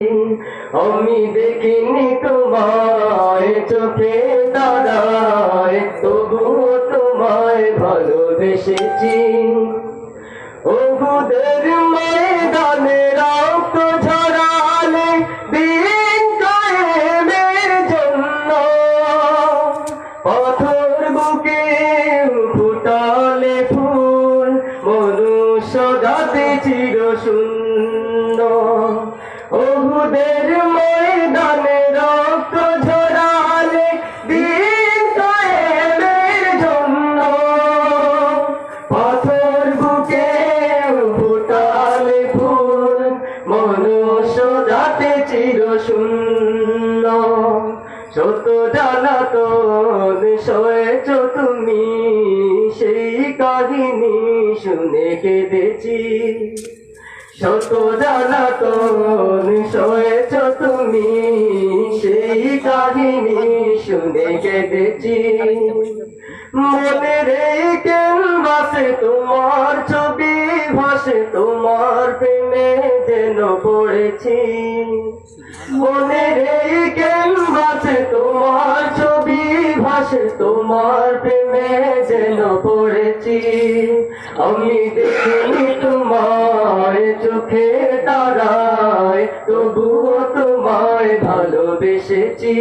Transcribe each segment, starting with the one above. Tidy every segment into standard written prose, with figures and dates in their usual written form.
আমি দেখিনি তোমায় চোখে তারায়, তবুও তোমায় ভালোবেসেছি। উহুদের ময়দানে রক্ত ঝরালে দিন কায়েমের জন্য, পাথর বুকে ফুটালে ফুল, মনুষ্য জাতি চির শূন্য। উহুদের ময়দানে রক্ত ঝরালে দিন কায়েমের জন্য, পাথর বুকে ফুটালে ফুল, মনুষ্য জাতি চির শূন্য। শত জ্বালাতন সয়েছ তুমি, সেই কাহিনী শুনে কেঁদেছি। শত জ্বালাতন সয়েছ তুমি, সেই কাহিনী শুনে কেঁদেছি। মনের এই ক্যানভাসে তোমার ছবি ভাসে, তোমার প্রেমে যেন পড়েছি। মনের এই ক্যানভাসে তোমার ছবি ভাসে, তোমার প্রেমে যেন পড়েছি। আমি দেখিনি তোমায় চোখে তারায়, তবুও তোমায় ভালোবেসেছি।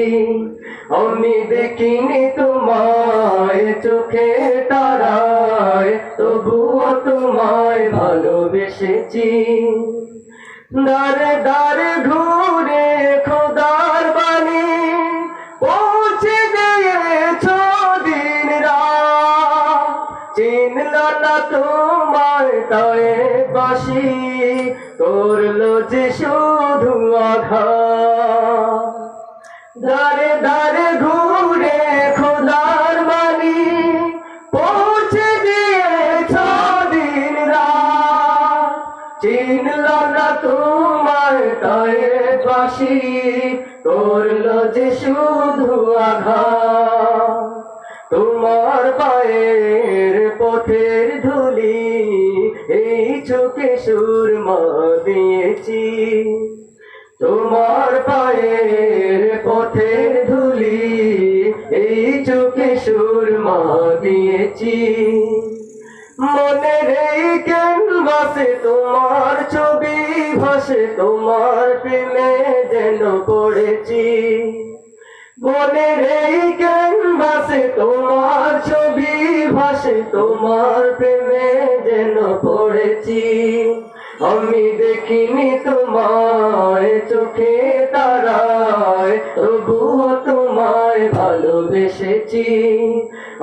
আমি দেখিনি তোমায় চোখে তারায়, তবুও তোমায় ভালোবেসেছি। দারে দারে ঘুরে খোদার বাণী পৌঁছে দিয়েছ দিন রাত, চিনল না তোমায় তায়েফবাসী, করলো যে শুধু আঘাত। দারে দারে ঘুরে খোদার বাণী পৌঁছে দিয়েছ দিন রাত, চিনল না তোমায় তায়েফবাসী, করলো যে শুধু আঘাত। তোমার পায়ের পথের ধুলি এই চোখে সুরমা দিয়েছি। তোমার পায়ের পথের ধুলি এই চোখে সুরমা দিয়েছি। মনের এই ক্যানভাসে তোমার ছবি ভাসে, তোমার প্রেমে যেন পড়েছি। মনের এই ক্যানভাসে তোমার ছবি ভাসে, তোমার প্রেমে যেন পড়েছি। আমি দেখিনি তোমায় চোখে তারায়, তবুও তোমায় ভালোবেসেছি।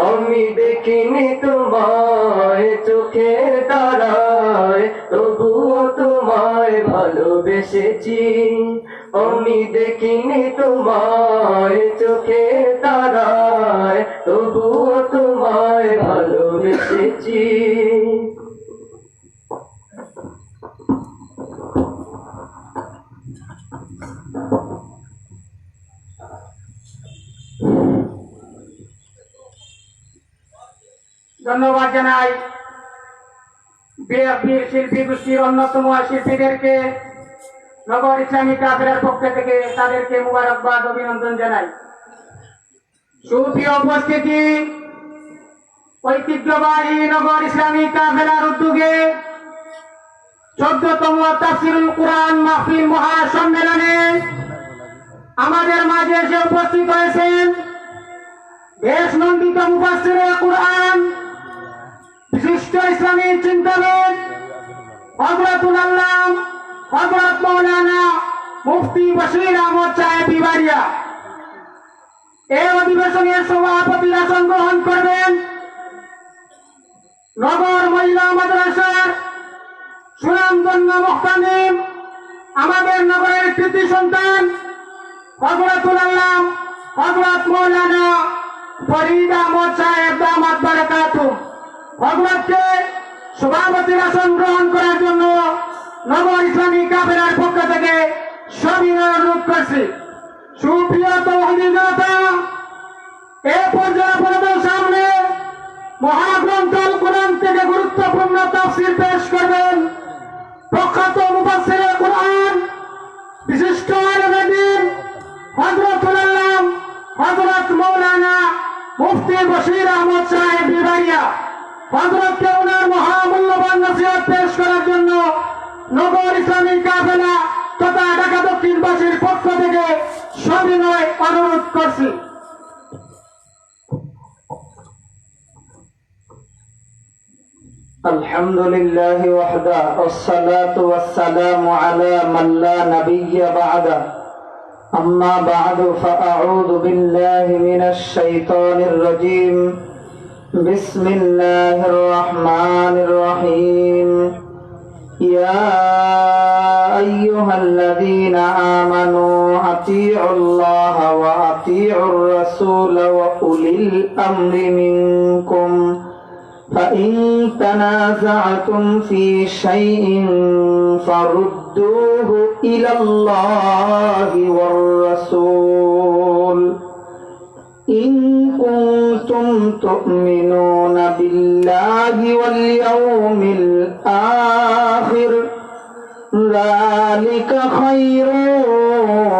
আমি দেখিনি তোমায় চোখে তারায়, তবুও তোমায় ভালোবেসেছি। আমি দেখিনি তোমায় চোখে তারায়, তবুও তোমায় ভালোবেসেছি। ধন্যবাদ জানাই বিএনপির শিল্পী গোষ্ঠীর অন্যতম শিল্পীদেরকে। নগর ইসলামী কাফেলার পক্ষ থেকে তাদেরকে মুবারকবাদ অভিনন্দন জানাই। সুপ্রিয় উপস্থিতি, ঐতিহ্যবাহী নগর ইসলামী কাফেলার উদ্যোগে 14তম তাফসীরুল কুরআন মাহফিল মহাসম্মেলনে আমাদের মাঝে এসে উপস্থিত হয়েছেন বেশ নন্দিত মুফাসসিরে কুরআন, বিশিষ্ট ইসলামী চিন্তাবিদ হযরতুল আল্লাম হযরত মাওলানা মুফতি বশির আহমদ সাহেব বিবারিয়া। এই অধিবেশনের সভাপতির আসন গ্রহণ করবেন নগর মহিলা মাদ্রাসার সুনামধন্য মুহতামিম, আমাদের নগরের কৃতি সন্তান হযরতুল আল্লাম হযরত মাওলানা ফরিদ আহমদ সাহেব দামাত বারাকাতুহু। হযরতকে সভাপতির আসন গ্রহণ করার জন্য নগর ইসলামী কাফেলার পক্ষ থেকে সবিনয় অনুরোধ করছি। সুপ্রিয় তৌহিদি জনতা, এ পর্যায়ে আপনাদের সামনে মহাগ্রন্থ আল কুরআন থেকে গুরুত্বপূর্ণ তাফসীর পেশ করবেন প্রখ্যাত মুফাসসিরে কুরআন, বিশেষ বিশিষ্ট আলমদিন হযরতুল আল্লাম হযরত মৌলানা মুফতি বশির আহমদ সাহেব বিবারিয়া হযরতকে ওনার মহামূল্যবান নসিহত পেশ করার জন্য নগর ইসলামী কাফেলা তথা ঢাকা দক্ষিণবাসীর পক্ষ থেকে সবিনয় অনুরোধ করছি। الحمد لله وحده والصلاة والسلام على من لا نبي بعده أما بعد فأعوذ بالله من الشيطان الرجيم بسم الله الرحمن الرحيم يا أيها الذين آمنوا أطيعوا الله وأطيعوا الرسول وأولي الأمر منكم فإن تنازعتم في شيء فردوه إلى الله والرسول إن كنتم تؤمنون بالله واليوم الآخر ذلك خير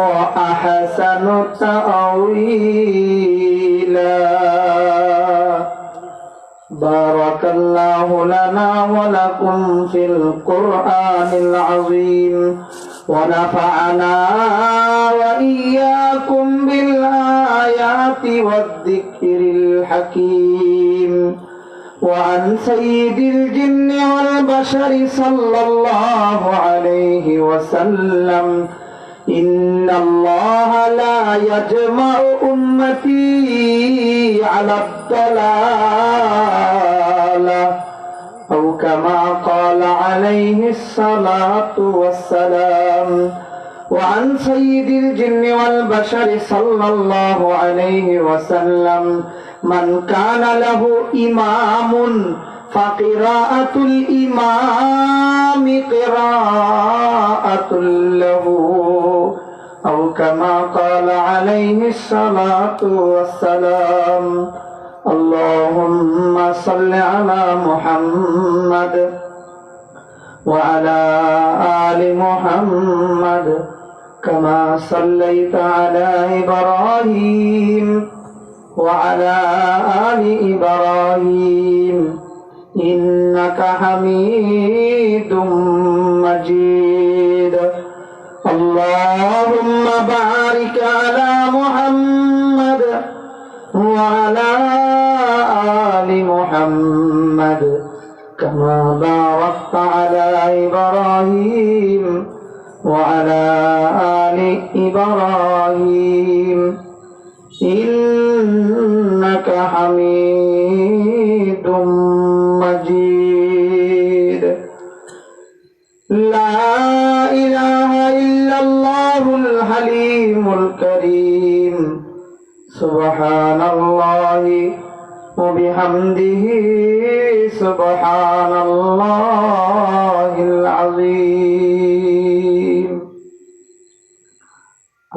وأحسن تأويلا بارك الله لنا ولكم في القرآن العظيم ونفعنا وإياكم بالآيات والذكر الحكيم وعن سيد الجن والبشر صلى الله عليه وسلم إن الله لا يجمع أمتي على الضلالة أو كما قال عليه الصلاة والسلام وعن سيد الجن والبشر صلى الله عليه وسلم من كان له إمام فقراءة الإمام قراءة له أو كما قال عليه الصلاة والسلام اللهم صل على محمد وعلى آل محمد كما صليت على إبراهيم وعلى آل إبراهيم إنك حميد مجيد اللهم بارك على محمد وعلى آل محمد كما باركت على إبراهيم وعلى آل إبراهيم إنك حميد مجيد لا إله إلا الله الحليم الكريم سبحان الله وبحمده سبحان الله العظيم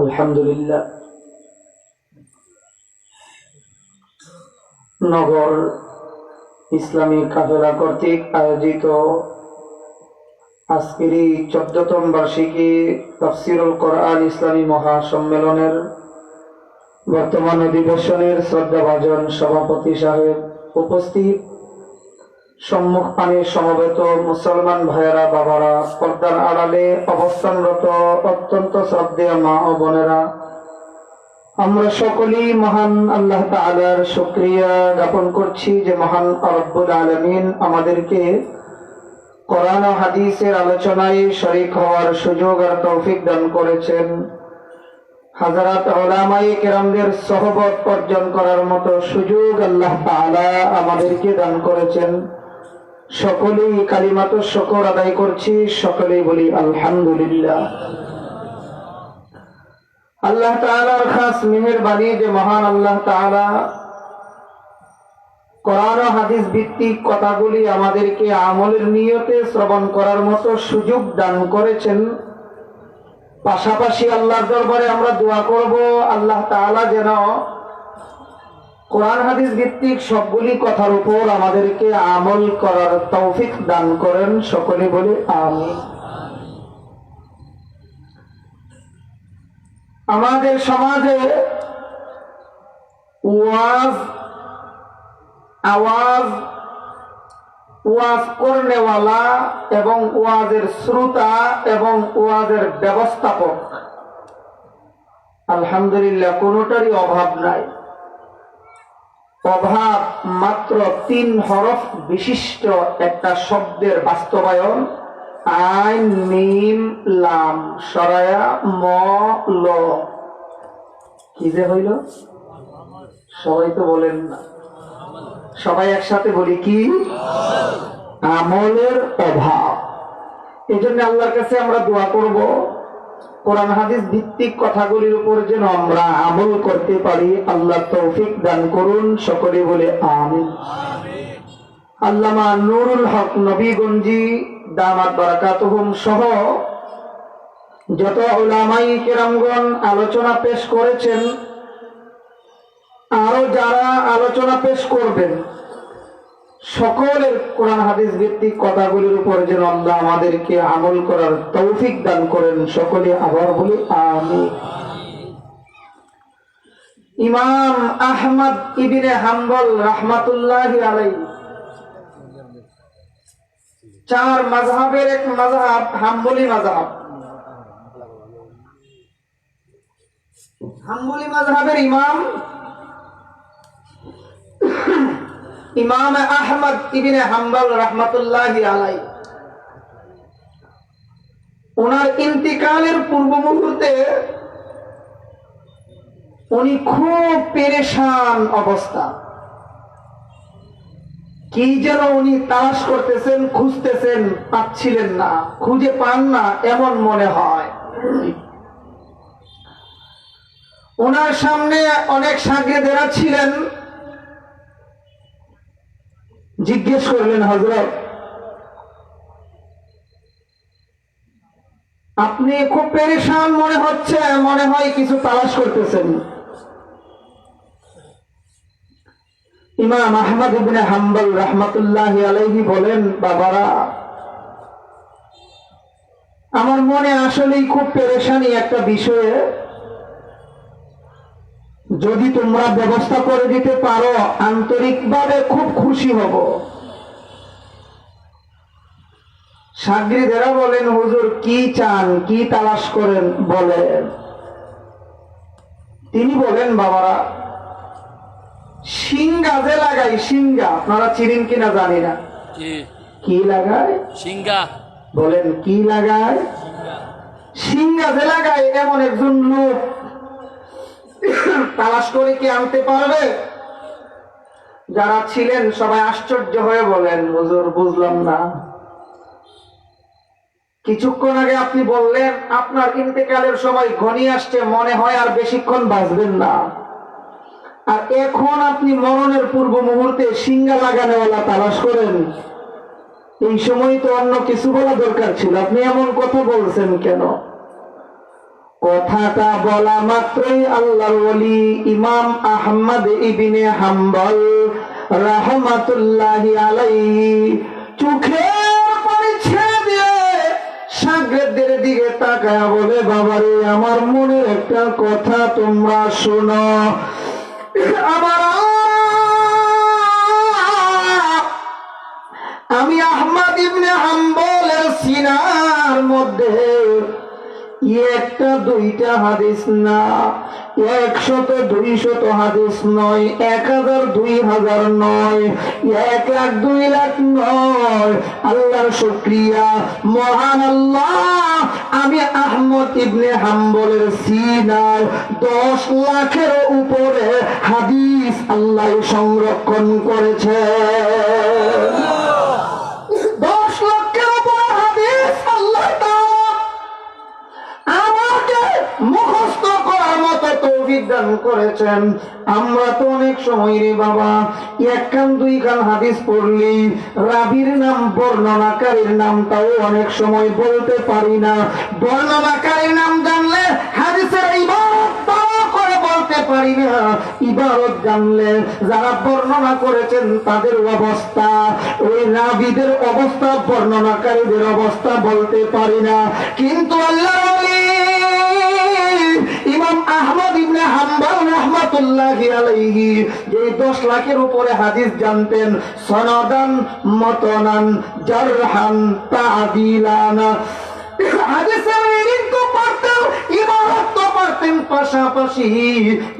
الحمد لله নগর ইসলামী কাফেলা কর্তৃক আয়োজিত আজকের এই 14তম বার্ষিকী তাফসীরুল কোরআন ইসলামী মহাসম্মেলনের বর্তমান অধিবেশনের শ্রদ্ধাভাজন সভাপতি সাহেব উপস্থিত, সম্মুখ পানে সমবেত মুসলমান ভাইয়েরা, বাবারা, পর্দার আড়ালে অবস্থানরত অত্যন্ত শ্রদ্ধেয় মা ও বোনেরা, আমরা সকলেই মহান আল্লাহ তাআলার শুকরিয়া জ্ঞাপন করছি যে মহান রব্বুল আলামিন আমাদেরকে কোরআন ও হাদিসের আলোচনায় শরীক হওয়ার সুযোগ আর তৌফিক দান করেছেন। হাজারাত উলামায়ে কেরামদের সোহবত অর্জন করার মতো সুযোগ আল্লাহ তাআলা আমাদেরকে দান করেছেন। সকলেই কালিমাতুশ শুকর আদায় করছি, সকলেই বলি আলহামদুলিল্লাহ। আল্লাহ তাআলার খাস মেহেরবানি যে মহান আল্লাহ তাআলা কোরআন ও হাদিস ভিত্তিক কথাগুলি আমাদেরকে আমলের নিয়তে শ্রবণ করার মতো সুযোগ দান করেছেন। পাশাপাশি আল্লাহর দরবারে আমরা দোয়া করব আল্লাহ তাআলা যেন কোরআন হাদিস ভিত্তিক সবগুলি কথার উপর আমাদেরকে আমল করার তৌফিক দান করেন। সকলে বলে আমিন। আমাদের সমাজে ওয়াজ আওয়াজ ওয়াজ করনেওয়ালা এবং ওয়াজের শ্রোতা এবং ওয়াজের ব্যবস্থাপক আলহামদুলিল্লাহ কোনোটারই অভাব নাই। অভাব মাত্র 3 হরফ বিশিষ্ট একটা শব্দের বাস্তবায়ন, আইন মিম লাম সরায়া ম ল। কি যে হইল সবাই তো বলেন না, সবাই একসাথে বলি কি? আমলের অভাব। এই জন্য আল্লাহর কাছে আমরা দোয়া করব, কোরআন হাদিস ভিত্তিক কথাগুলির উপর যেন আমরা আমল করতে পারি। আল্লাহ তৌফিক দান করুন, সকলে বলে আমিন। আল্লামা নুরুল হক নবীগঞ্জি দামাত বারাকাতুহুম সহ যত উলামায়ে কেরামগণ আলোচনা পেশ করেছেন, আরো যারা আলোচনা পেশ করবেন, সকলের কোরআন হাদিস ভিত্তিক কথাগুলির উপর যেন আল্লাহ আমাদেরকে আমল করার তৌফিক দান করেন, সকলে আবার বলি আমিন। ইমাম আহমদ ইবনে হাম্বল রাহমাতুল্লাহি আলাইহি 4 মাযহাবের এক মাযহাব হাম্বলি মাযহাব। হাম্বলি মাযহাবের ইমাম আহমদ ইবনে হাম্বল রাহমাতুল্লাহি আলাইহি ওনার ইন্তিকালের পূর্ব মুহূর্তে উনি খুব পেরেশান অবস্থা, কি যেন উনি তালাশ করতেছেন, খুঁজতেছেন, পাচ্ছিলেন না, খুঁজে পান না এমন মনে হয়। ওনার সামনে অনেক শাগির্দেরা ছিলেন, জিজ্ঞেস করলেন, হযরত আপনি খুব পেরেশান মনে হচ্ছে, মনে হয় কিছু তালাশ করতেছেন। ইমাম আহমদ ইবনে হাম্বল রাহমাতুল্লাহি আলাইহি বলেন, বাবারা, আমার মনে আসলেই খুব পেরেশানি একটা বিষয়ে, যদি তোমরা ব্যবস্থা করে দিতে পারো আন্তরিকভাবে খুব খুশি হব। শাগির্দেরা বলেন, হুজুর কি চান, কি তালাশ করেন বলেন। তিনি বলেন, বাবারা, সিঙ্গা যে লাগাই, সিঙ্গা আপনারা চিনেন কিনা জানি না, কি লাগায়? সিঙ্গা। বলেন কি লাগায়? সিঙ্গা যে লাগায় এমন একজন লোক তালাশ করে কি আনতে পারবে? যারা ছিলেন সবাই আশ্চর্য হয়ে বলেন, হুজুর বুঝলাম না, কিছুক্ষণ আগে আপনি বললেন আপনার ইন্তেকালের সময় ঘনিয়ে আসছে, মনে হয় আর বেশিক্ষণ বাঁচবেন না, আর এখন আপনি মরণের পূর্ব মুহূর্তে সিঙ্গা লাগানোওয়ালা তালাশ করেন। এই সময় তো অন্য কিছু বলা দরকার ছিল, আপনি এমন কথা বলছেন কেন? কথাটা বলা মাত্রই আল্লাহর ওলি ইমাম আহমদ ইবনে হাম্বল রাহমাতুল্লাহি আলাইহি চোখের পানি ছেড়ে দিয়ে শাগির্দের দিকে তাকায়া বলে, বাবারে, আমার মনে একটা কথা তোমরা শোনো। আমার আমি আহমদ ইবনে হাম্বলের সিনার মধ্যে একটা দুইটা হাদিস না, 100 200 হাদিস নয়, 1000 2000 নয়, 1 লাখ 2 লাখ নয়। আল্লাহর শুকরিয়া, মহান আল্লাহ, আমি আহমদ ইবনে হাম্বলের সিনায় 10 লাখের উপরে হাদিস আল্লাহ সংরক্ষণ করেছে। 10 লাখের উপরে হাদিস আল্লাহ আমাকে মুখস্থ করার মতো তৌফিক দান করেছেন। আমরা তো অনেক সময় রে বাবা 1 কান 2 কান হাদিস পড়লি রাবির নাম, বর্ণনাকারীর নামটাও অনেক সময় বলতে পারি না। বর্ণনাকারীর নাম জানলে হাদিসের ইবারত ভালো করে বলতে পারি না, ইবারত জানলে যারা বর্ণনা করেছেন তাদের অবস্থা, ওই রাবিদের অবস্থা, বর্ণনাকারীদের অবস্থা বলতে পারি না। কিন্তু আল্লাহর ওলি ইমাম রহমাতুল্লাহি আলাইহি যে 10 লাখের উপরে হাদিস জানতেন, সনদান মতনান জারহান তাদিলান, হাদিসের রিডিং তো পারতেন, ইবারত তো পারতেন, পাশাপাশি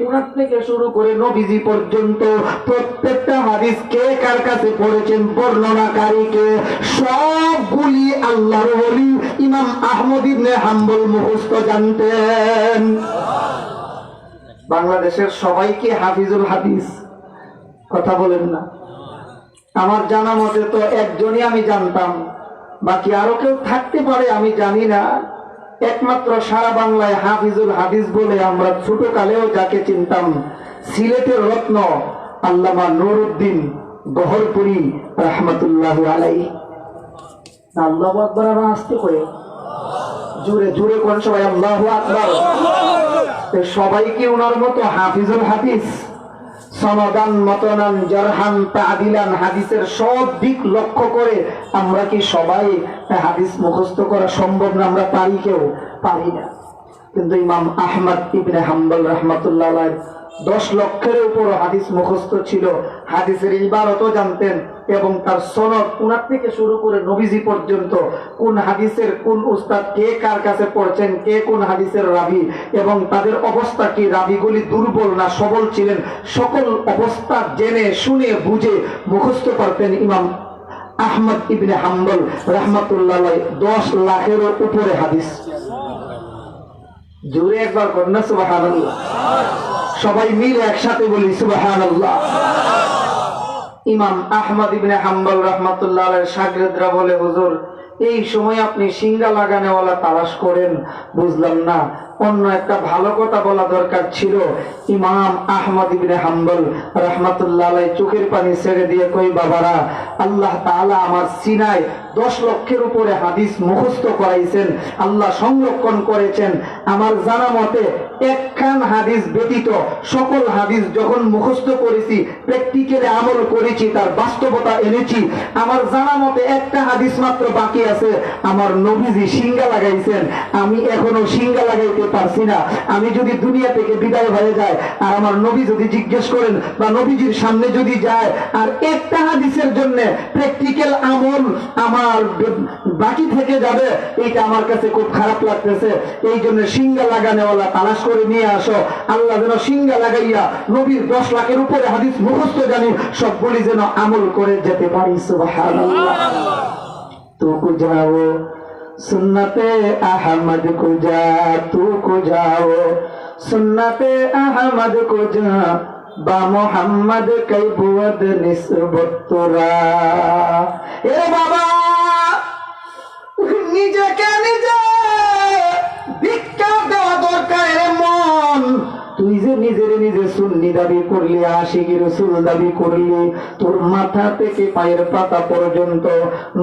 উনার থেকে শুরু করে নবীজি পর্যন্ত প্রত্যেকটা হাদিস কে কার কাছে পড়েছেন, বর্ণনাকারীকে, সবগুলি আল্লাহর ওলি ইমাম আহমদ ইবনে হাম্বল মুখস্থ জানতেন। বাংলাদেশের সবাইকে হাফিজুল হাদিস কথা বলেন না? আমার জানা মতে তো একজনই আমি জানতাম, বাকি আরো কেউ থাকতে পারে আমি জানি না। একমাত্র সারা বাংলায় হাফিজুল হাদিস বলে আমরা ছোটকালেও যাকে চিনতাম, সিলেটের রত্ন আল্লামা নুরউদ্দিন গহরপুরি রহমতুল্লাহ আলাইহি। আল্লাহু আকবার, আর আসতে করে জোরে জোরে কোন সবাই আল্লাহু আকবার। সবাই কি ওনার মতো হাফিজুল হাদিস? সনদান মতনান জারহান তাদিলান, হাদিসের সব দিক লক্ষ্য করে আমরা কি সবাই হাদিস মুখস্থ করা সম্ভব না? আমরা পারি? কেউ পারি না। কিন্তু ইমাম আহমদ ইবনে হাম্বল রাহমাতুল্লাহ আলাইহি 10 লক্ষের উপর হাদিস মুখস্থ ছিল, হাদিসের ইবারতও জানতেন এবং তার সনদ উনার থেকে শুরু করে নবীজি পর্যন্ত কোন হাদিসের কোন উস্তাদ কে কার কাছে পড়ছেন, কে কোন হাদিসের রাবি এবং তাদের অবস্থা কি, রাবিগুলি দুর্বল না সবল ছিলেন, সকল অবস্থা জেনে শুনে বুঝে মুখস্থ পারতেন ইমাম আহমদ ইবনে হাম্বল রাহমাতুল্লাহ আলাইহি। 10 লাখের উপরে হাদিস। জোরে একবার কন্যা সুবহানাল্লাহ, সবাই মিলে একসাথে বলি সুবহানাল্লাহ। ইমাম আহমদ ইবনে হাম্বল রাহমাতুল্লাহ আলাইহির শাগিরদরা বলে, হুজুর এই সময় আপনি সিঙ্গা লাগানেওয়ালা তালাশ করেন, বুঝলাম না, অন্য একটা ভালো কথা বলা দরকার ছিল। ইমাম আহমদ ইবনে হাম্বল রাহমাতুল্লাহ আলাইহি চোখের পানি ছেড়ে দিয়ে কই, বাবারা, আল্লাহ তাআলা আমার সিনায় 10 লক্ষের উপরে হাদিস মুখস্থ করাইছেন, আল্লাহ সংরক্ষণ করেছেন। আমার জানা মতে একখান হাদিস ব্যতীত সকল হাদিস যখন মুখস্থ করেছি, প্র্যাকটিক্যালি আমল করেছি, তার বাস্তবতা এনেছি, আমার জানা মতে একটা হাদিস মাত্র বাকি আছে। আমার নবীজি সিঙ্গা লাগাইছেন, আমি এখনো সিঙ্গা লাগাইতে পারছি না। আমি যদি দুনিয়া থেকে বিদায় হয়ে যায় আর আমার নবী যদি জিজ্ঞেস করেন বা নবীজির সামনে যদি যায় আর একটা হাদিসের জন্য প্র্যাকটিক্যাল আমল আমার বাকি থেকে যাবে, এটা আমার কাছে খুব খারাপ লাগতেছে। এই জন্য সিঙ্গা লাগানেওয়ালা তালাশ করে নিয়ে আসো। আল্লাহ যেন সিঙ্গা লাগাইয়া নবীর 10 লাখের উপরে হাদিস মুখস্থ জানি সবগুলি যেন আমল করে যেতে পারি। সুবহানাল্লাহ। तू को जाओ सुन्नते अहमद को जा, तू को जाओ सुन्नते अहमद को जा, बा मोहम्मद कई बुवद निस्बत तुरा। ए बाबा নিজেকে নিজে ভিক্ষা দেওয়া দরকার রে মন। তুই যে নিজের নিজে সুন্নি দাবি করলি, আশিকি রাসূল দাবি করলি, তোর মাথা থেকে পায়ের পাতা পর্যন্ত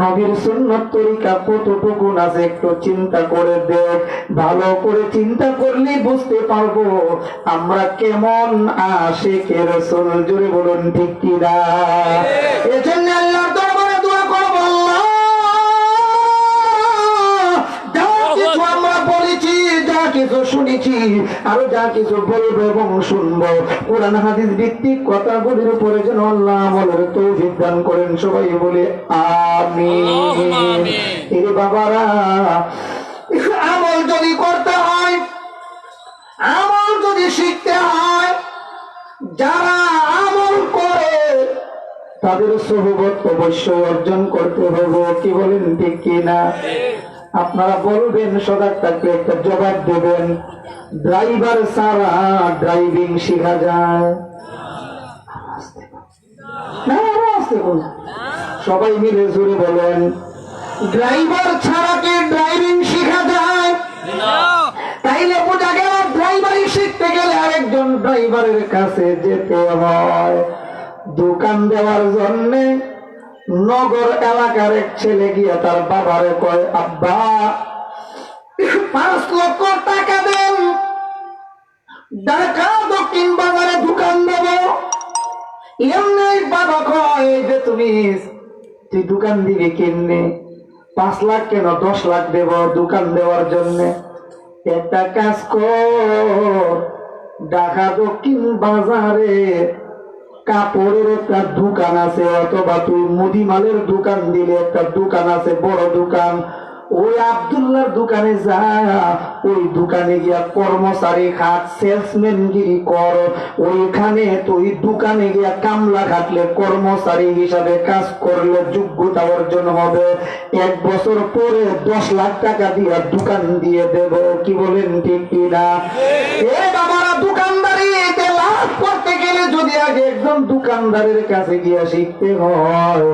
নবীর সুন্নাত তরিকা কতটুকু আছে একটু চিন্তা করে দেখ। ভালো করে চিন্তা করলি বুঝতে পারবো আমরা কেমন আশিকি রাসূল। জোরে বলুন ঠিক কি না? এজন্য আল্লাহর দরবারে দোয়া করব, আল্লাহ আমরা বলেছি, যা কিছু শুনেছি, আরো যা কিছু বলবো এবং শুনবো, কোরআন হাদিস ভিত্তিক কথাগুলির উপরে যেন আল্লাহ আমলের তৌফিক দান করেন। সবাই বলে আমিন। এরে বাবারা, আমল যদি করতে হয়, আমল যদি শিখতে হয়, যারা আমল করে তাদের সোহবত অবশ্যই অর্জন করতে হবে। কি বলেন ঠিক কিনা? আপনারা বলবেন, সজাগ থাকলে একটা জবাব দেবেন। ড্রাইভার ছাড়া ড্রাইভিং শেখা যায় না? সবাই মিলে জোরে বলেন, ড্রাইভার ছাড়া কি ড্রাইভিং শেখা যায়? তাইলে বোঝা গেল ড্রাইভারি শিখতে গেলে আরেকজন ড্রাইভারের কাছে যেতে হয়। দোকান দেওয়ার জন্যে নগর এলাকার এক ছেলে গিয়ে তার বাবারে কয়, আব্বা 5 লক্ষ টাকা দেন, ঢাকা দক্ষিণ বাজারে দোকান দেব। এমনি বাবা কয় যে তুই দোকান দিবি কেমনে? 5 লাখ কেন, 10 লাখ দেব দোকান দেওয়ার জন্য। একটা কাজ কর, ঢাকা দক্ষিণ বাজারে কাপড়ের একটা দোকান আছে, অথবা তুই মুদিমালের দোকান দিলে একটা দোকান আছে, বড় দোকান, ওই আব্দুল্লাহর দোকানে যা, ওই দোকানে গিয়া কর্মচারী খাট, সেলসম্যান গিরি কর। ওইখানে তুই দোকানে গিয়া কামলা খাটলে, কর্মচারী হিসাবে কাজ করলে যোগ্যতা অর্জন হবে। 1 বছর পরে 10 লাখ টাকা দিয়া দোকান দিয়ে দেব। কি বলেন ঠিক কিনা? এ বাবারা, দোকানদারিতে লাভ করতে গেলে যদি আগে একজন দোকানদারের কাছে গিয়া শিখতে হয়,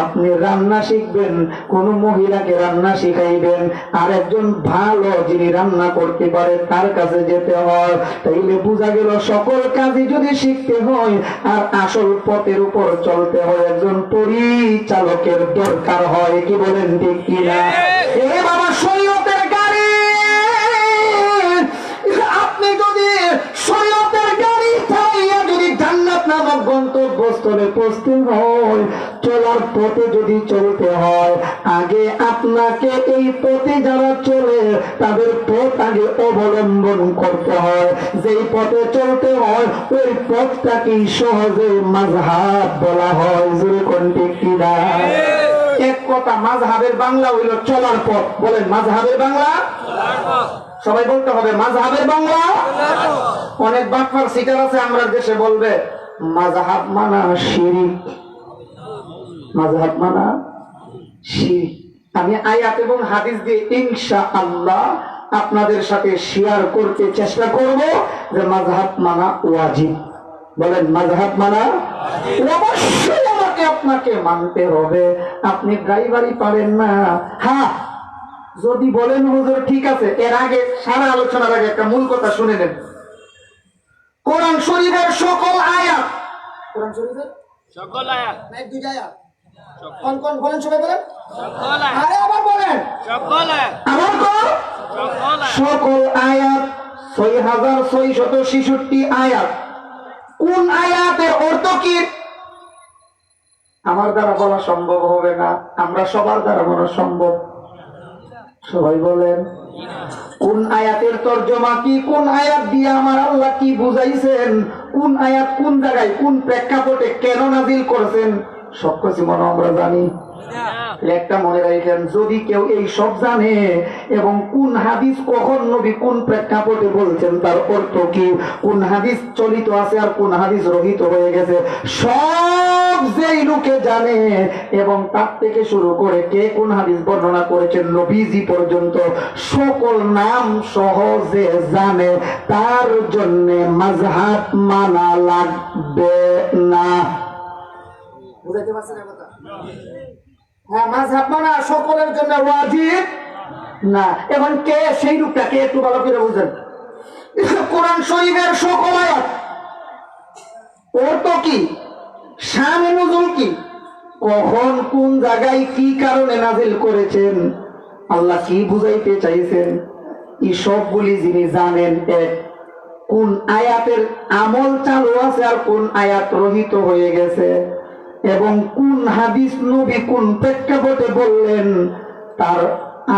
আপনি রান্না শিখবেন, কোন মহিলাকে রান্না শিখাইবেন, আর একজন ভালো যিনি রান্না করতে পারে তার কাছে যেতে হয়। তাইলে বোঝা গেল সকল কাজই যদি শিখতে হয় আর আসল পথের উপর চলতে হয়, একজন পরিচালকের দরকার হয়। কি বলেন ঠিক কিনা? এ বাবা, শরীয়তের গাড়ি, আপনি যদি শরীয়তের গাড়ি চালিয়ে যদি জান্নাত নামক গন্তব্যস্থলে পৌঁছতে হয়, চলার পথে যদি চলতে হয়, আগে আপনাকে এই পথে যারা চলে তাদের পথ আগে অবলম্বন করতে হয়। যেই পথে চলতে হয় ওই পথটাকেই সহজে মাযহাব বলা হয়। জোরে কোন ঠিক কিনা? এক কথা, মাযহাবের বাংলা হইল চলার পথ। বলেন, মাযহাবের বাংলা? সবাই বলতে হবে মাযহাবের বাংলা। অনেক বাটপার সিটার আছে আমরা দেশে, বলবে মাযহাব মানা শিরক, মাযহাব মানা শিরক। আমি আয়াত এবং হাদিস দিয়ে ইনশাআল্লাহ আপনাদের সাথে শেয়ার করতে চেষ্টা করব যে মাযহাব মানা ওয়াজিব। বলেন, মাযহাব মানা অবশ্যই আমাকে আপনাকে মানতে হবে। আপনি ড্রাইভারই পারেন না, হ্যাঁ, যদি বলেন হুজুর ঠিক আছে, এর আগে সারা আলোচনার আগে একটা মূল কথা শুনে নেন। কোরআন শরীফের সকল আয়াত, কোরআন শরীফের সকল আয়াত, না দুইটা আয়াত, কোন কোন বলেন, সবাই বলেন সকল আয়াত। আরে আবার বলেন সকল আয়াত, আবার কোন সকল আয়াত, 6666 আয়াত। কোন আয়াতের অর্থ কি আমার দ্বারা বলা সম্ভব হবে না, আমরা সবার দ্বারা বলা সম্ভব। সবাই বলেন, কোন আয়াতের তরজমা কি, কোন আয়াত দিয়ে আমার আল্লাহ কি বুঝাইছেন, কোন আয়াত কোন জায়গায় কোন প্রেক্ষাপটে কেন নাযিল করেছেন, সব কিছু মনে আমরা জানি। একটা মনে রাখেন, যদি কেউ এই সব জানে এবং কোন হাদিস কখন নবী কোন প্রেক্ষাপটে বলছেন, তার অর্থ কি, কোন হাদিস চলিত আছে আর কোন হাদিস রহিত হয়ে গেছে, সব যেই লোকে জানে এবং তার থেকে শুরু করে কে কোন হাদিস বর্ণনা করেছেন নবীজি পর্যন্ত সকল নাম সহজে জানে, তার জন্য মাযহাব মানা লাগবে না। বুঝাইতে পারছেন কথা? হ্যাঁ, মাযহাব মানা সকলের জন্য ওয়াজিব না। এখন কে সেই লোকটাকে একটু ভালো করে বুঝেন। কোরআন শরীফের সকল আয়াত অর্থ কি, শানে নুজুল কি, কখন কোন জায়গায় কি কারণে নাযিল করেছেন, আল্লাহ কি বুঝাইতে চাইছেন, এই সবগুলি যিনি জানেন, এক কোন আয়াতের আমল চালু আছে আর কোন আয়াত রহিত হয়ে গেছে, এবং কোন হাদিস নবী কোন প্রেক্ষাপটে বললেন, তার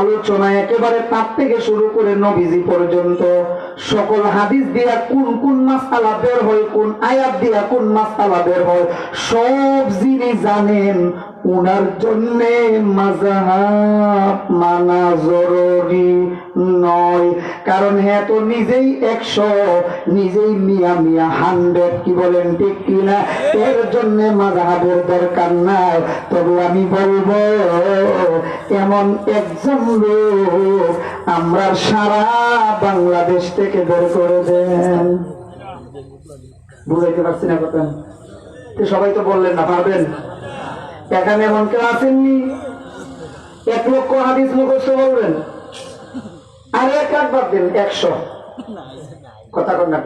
আলোচনা একেবারে তার থেকে শুরু করে নবীজি পর্যন্ত সকল হাদিস দিয়া কোন কোন মাসআলা বের হয়, কোন আয়াত দিয়া কোন মাসআলা বের হয়, সব যিনি জানেন উনার জন্য মাযহাব মানা জরুরি নয়। কারণ হ্যাঁ তো নিজেই 100, নিজেই মিয়া মিয়া 100। কি বলেন ঠিক কিনা? এর জন্য মাযহাবের দরকার নাই। তবে আমি বলবো, এমন একজন লোক আমরা সারা বাংলাদেশ থেকে বের করে দেন। বুঝাইতে পারছি না কথা? সবাই তো বললেন না, পারবেন? এখানে এমন কেউ আসেননি 1 লক্ষ হাদিস মুখস্থ বলবেন, আর 1 লাখ বাদ দেন 100 কথা কন না,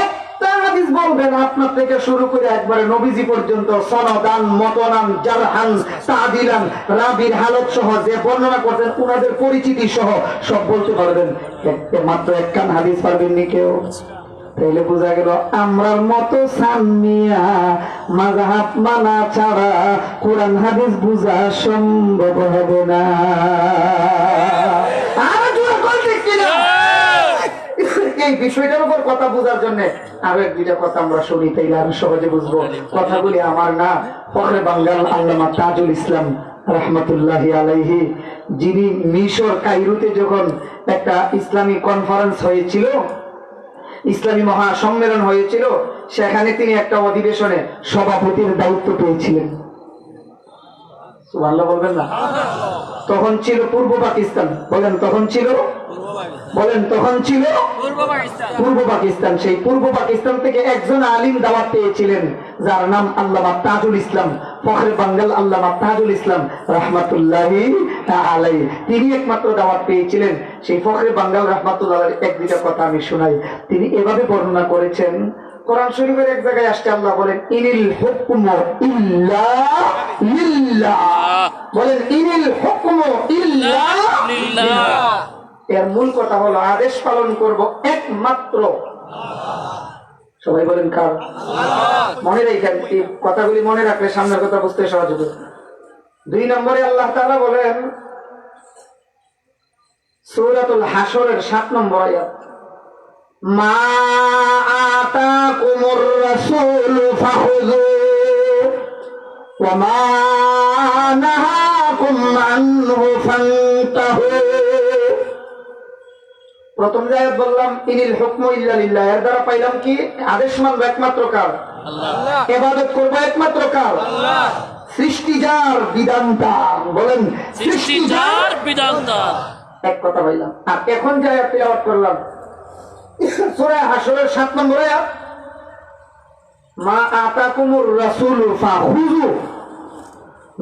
একটা হাদিস বলবেন আপনার থেকে শুরু করে একবারে নবীজি পর্যন্ত, সনদান মতনান জারহান তাদিলান রাবির হালত সহ যে বর্ণনা করতেন উনাদের পরিচিতি সহ সব বলতে পারবেন। মাত্র 1 কান হাদিস পারবেন নি কেউ? তাইলে বোঝা গেল আমরার মতো সান্নিয়া মাযহাব মানা ছাড়া কোরআন হাদিস বুঝা সম্ভব হবে না। এই বিষয়টার উপর কথা বোঝার জন্য আরো এক দুইটা কথা আমরা শুনি, তাইলে আরো সহজে বুঝবো। কথাগুলি আমার না, ফখরে বাঙ্গাল আল্লামা তাজুল ইসলাম রহমতুল্লাহি আলাইহি, যিনি মিশর কায়রোতে যখন একটা ইসলামী কনফারেন্স হয়েছিল, ইসলামী মহাসম্মেলন হয়েছিল, সেখানে তিনি একটা অধিবেশনে সভাপতির দায়িত্ব পেয়েছিলেন। সুবহানাল্লাহ বলবেন না? তখন ছিল পূর্ব পাকিস্তান। বলেন তখন ছিল, বলেন তখন ছিল পূর্ব পাকিস্তান। সেই পূর্ব পাকিস্তান থেকে একজন আলিম দাওয়াত পেয়েছিলেন, যার নাম আল্লামা তাজুল ইসলাম, ফখরে বাঙ্গাল আল্লামা তাজুল ইসলাম রহমাতুল্লাহি আলাইহি। তিনি একমাত্র দাওয়াত পেয়েছিলেন। সেই ফখরে বাঙ্গাল রহমাতুল্লাহ এক দুইটা কথা আমি শোনাই। তিনি এভাবে বর্ণনা করেছেন, কোরআন শরীফের এক জায়গায় আসছে, আল্লাহ বলেন ইনিল হুকমু ইল্লা লিল্লাহ। বলেন ইনিল হুকমু ইল্লা লিল্লাহ। এর মূল কথা হলো আদেশ পালন করব একমাত্র। সবাই বলেন কার? মনে রাখেন, এই কথাগুলি মনে রাখলে সামনের কথা বুঝতে সহজ হবে। 2 নম্বরে আল্লাহ তাআলা বলেন সূরাতুল হাশরের 7 নম্বর আয়াত, মা আতাকুমুর রাসূল ফাখুযু ওয়া মা নাহাকুম আনহু ফান্তাহু। প্রথম যে আয়াত বললাম ইনিল হুকমু ইল্লা লিল্লাহ, এর দ্বারা পাইলাম কি? আদেশ মানব একমাত্র কার? আল্লাহ। ইবাদত করব একমাত্র কার? আল্লাহ। সৃষ্টি যার, বিধান তার। বলেন সৃষ্টি যার, বিধান তার। এক কথা বললাম। আর এখন যে আয়াত তিলাওয়াত করলাম সূরা হাশরের 7 নম্বর আয়াত, মা আতাকুমুর রাসূলু ফাখুযু।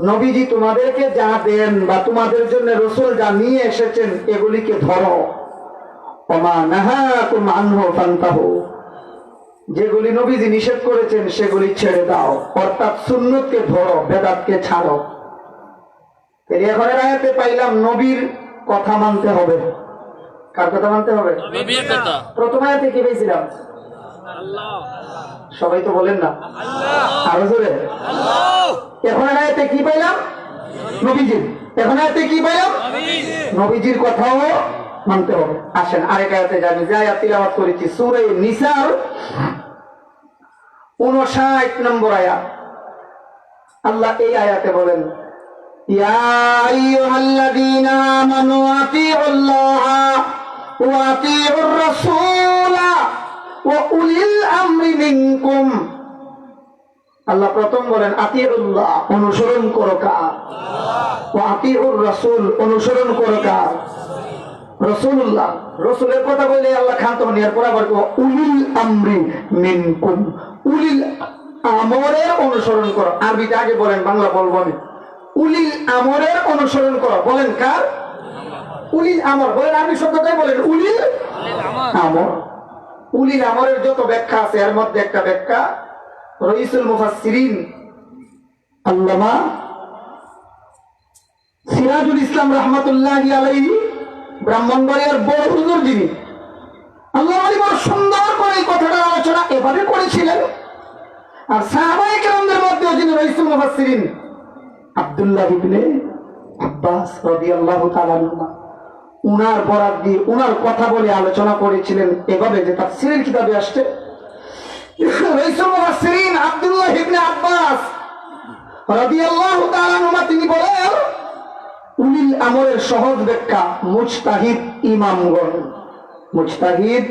নবীজি তোমাদেরকে যা দেন বা তোমাদের জন্য রাসূল যা নিয়ে এসেছেন এগুলিকে ধরো। ওমা নাহাকুম আনহু ফান্তাহু। যেগুলি নবীজি নিষেধ করেছেন সেগুলি ছেড়ে দাও, অর্থাৎ সুন্নতকে ধরো, বেদাতকে ছাড়ো। এখন আয়াতে পাইলাম নবীর কথা মানতে হবে। কার কথা মানতে হবে? নবীর কথা। প্রথম আয়াতে কি পেয়েছিলাম? আল্লাহ। সবাই তো বলেন না আল্লাহ, আরো জোরে আল্লাহ। এখন আয়াতে কি পাইলাম? নবীজি। এখন আয়াতে কি পাইলাম? নবীজির কথাও মানতে হবে। আসেন আরেক আয়াতে যাই, যে আয়াত তিলাওয়াত করেছি সূরা নিসার 59 নম্বর আয়াত। আল্লাহ এই আয়াতে বলেন, ইয়া আইয়ুহাল্লাযীনা আমানু আতিউল্লাহা ওয়া আতিউর রাসূলা ওয়া উলিল আমরি মিনকুম। আল্লাহ প্রথম বলেন আতিউল্লাহ, অনুসরণ করো কার? ওয়া আতিউর রাসূল, অনুসরণ করো কার? রাসূলুল্লাহ। রাসূলের কথা বলে আল্লাহ খান তখন এরপর আবার উলিল আমরি মিনকুম, উলিল আমরের অনুসরণ করো। আরবিতে আগে বলেন, বাংলা বলবো আমি। উলিল আমরের অনুসরণ করো। বলেন কার? উলিল আমর। বলেন আরবি শব্দটাই বলেন, উলিল আমর। উলিল আমরের যত ব্যাখ্যা আছে এর মধ্যে একটা ব্যাখ্যা রাইসুল মুফাসসিরিন আল্লামা সিরাজুল ইসলাম রাহমাতুল্লাহি আলাইহি, ব্রাহ্মণবাড়িয়ার বড় হুজুর যিনি, আল্লাহ বড় সুন্দর করে এই কথাটা আলোচনা এভাবে করেছিলেন। আর সাহাবায়ে কেরামদের মধ্যেও যিনি রাইসুল মুফাসসিরিন আব্দুল্লাহ ইবনে আব্বাস রাদিয়াল্লাহু তাআলা আনহু, উনার বরাত দিয়ে উনার কথা বলে আলোচনা করেছিলেন এভাবে, যে তাফসীরের কিতাবে আসছে রাইসুল মুফাসসিরিন আব্দুল্লাহ ইবনে আব্বাস রাদিয়াল্লাহু তাআলা আনহু তিনি বলেন, উলিল আমরের সহজ ব্যাখ্যা মুজতাহিদ ইমামগণ। মুজতাহিদ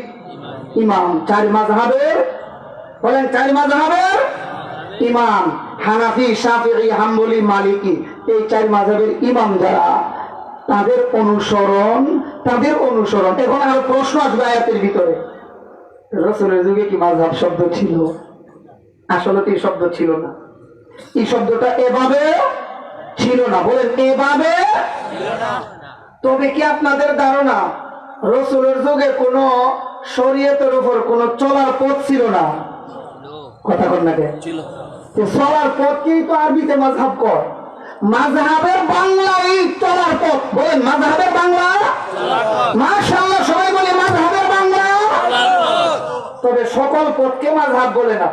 ইমাম, 4 মাযহাবের, বলেন 4 মাযহাবের ইমাম, হানাফি, শাফিঈ, হাম্বলি, মালিকি, এই 4 মাযহাবের ইমাম যারা, তাদের অনুসরণ, তাদের অনুসরণ। এখন আরো প্রশ্ন আসবে আয়াতের ভিতরে, রাসূলের যুগে কি মাযহাব শব্দ ছিল? আসলে তো এই শব্দ ছিল না। এই শব্দটা এভাবে ছিল না। বলেন এভাবে ছিল না। তবে কি আপনাদের ধারণা রাসূলের যুগে কোন শরীয়তের উপর কোন চলার পথ ছিল না? কথা বল না কেন? ছিল। চলার পথকেই তো আরবিতে মাযহাব কয়। মাযহাবের বাংলায় চলার পথ। বলেন মাযহাবের বাংলা চলার পথ। মাশাআল্লাহ, সবাই বলে মাযহাবের বাংলা চলার পথ। তবে সকল পথকে মাযহাব বলে না।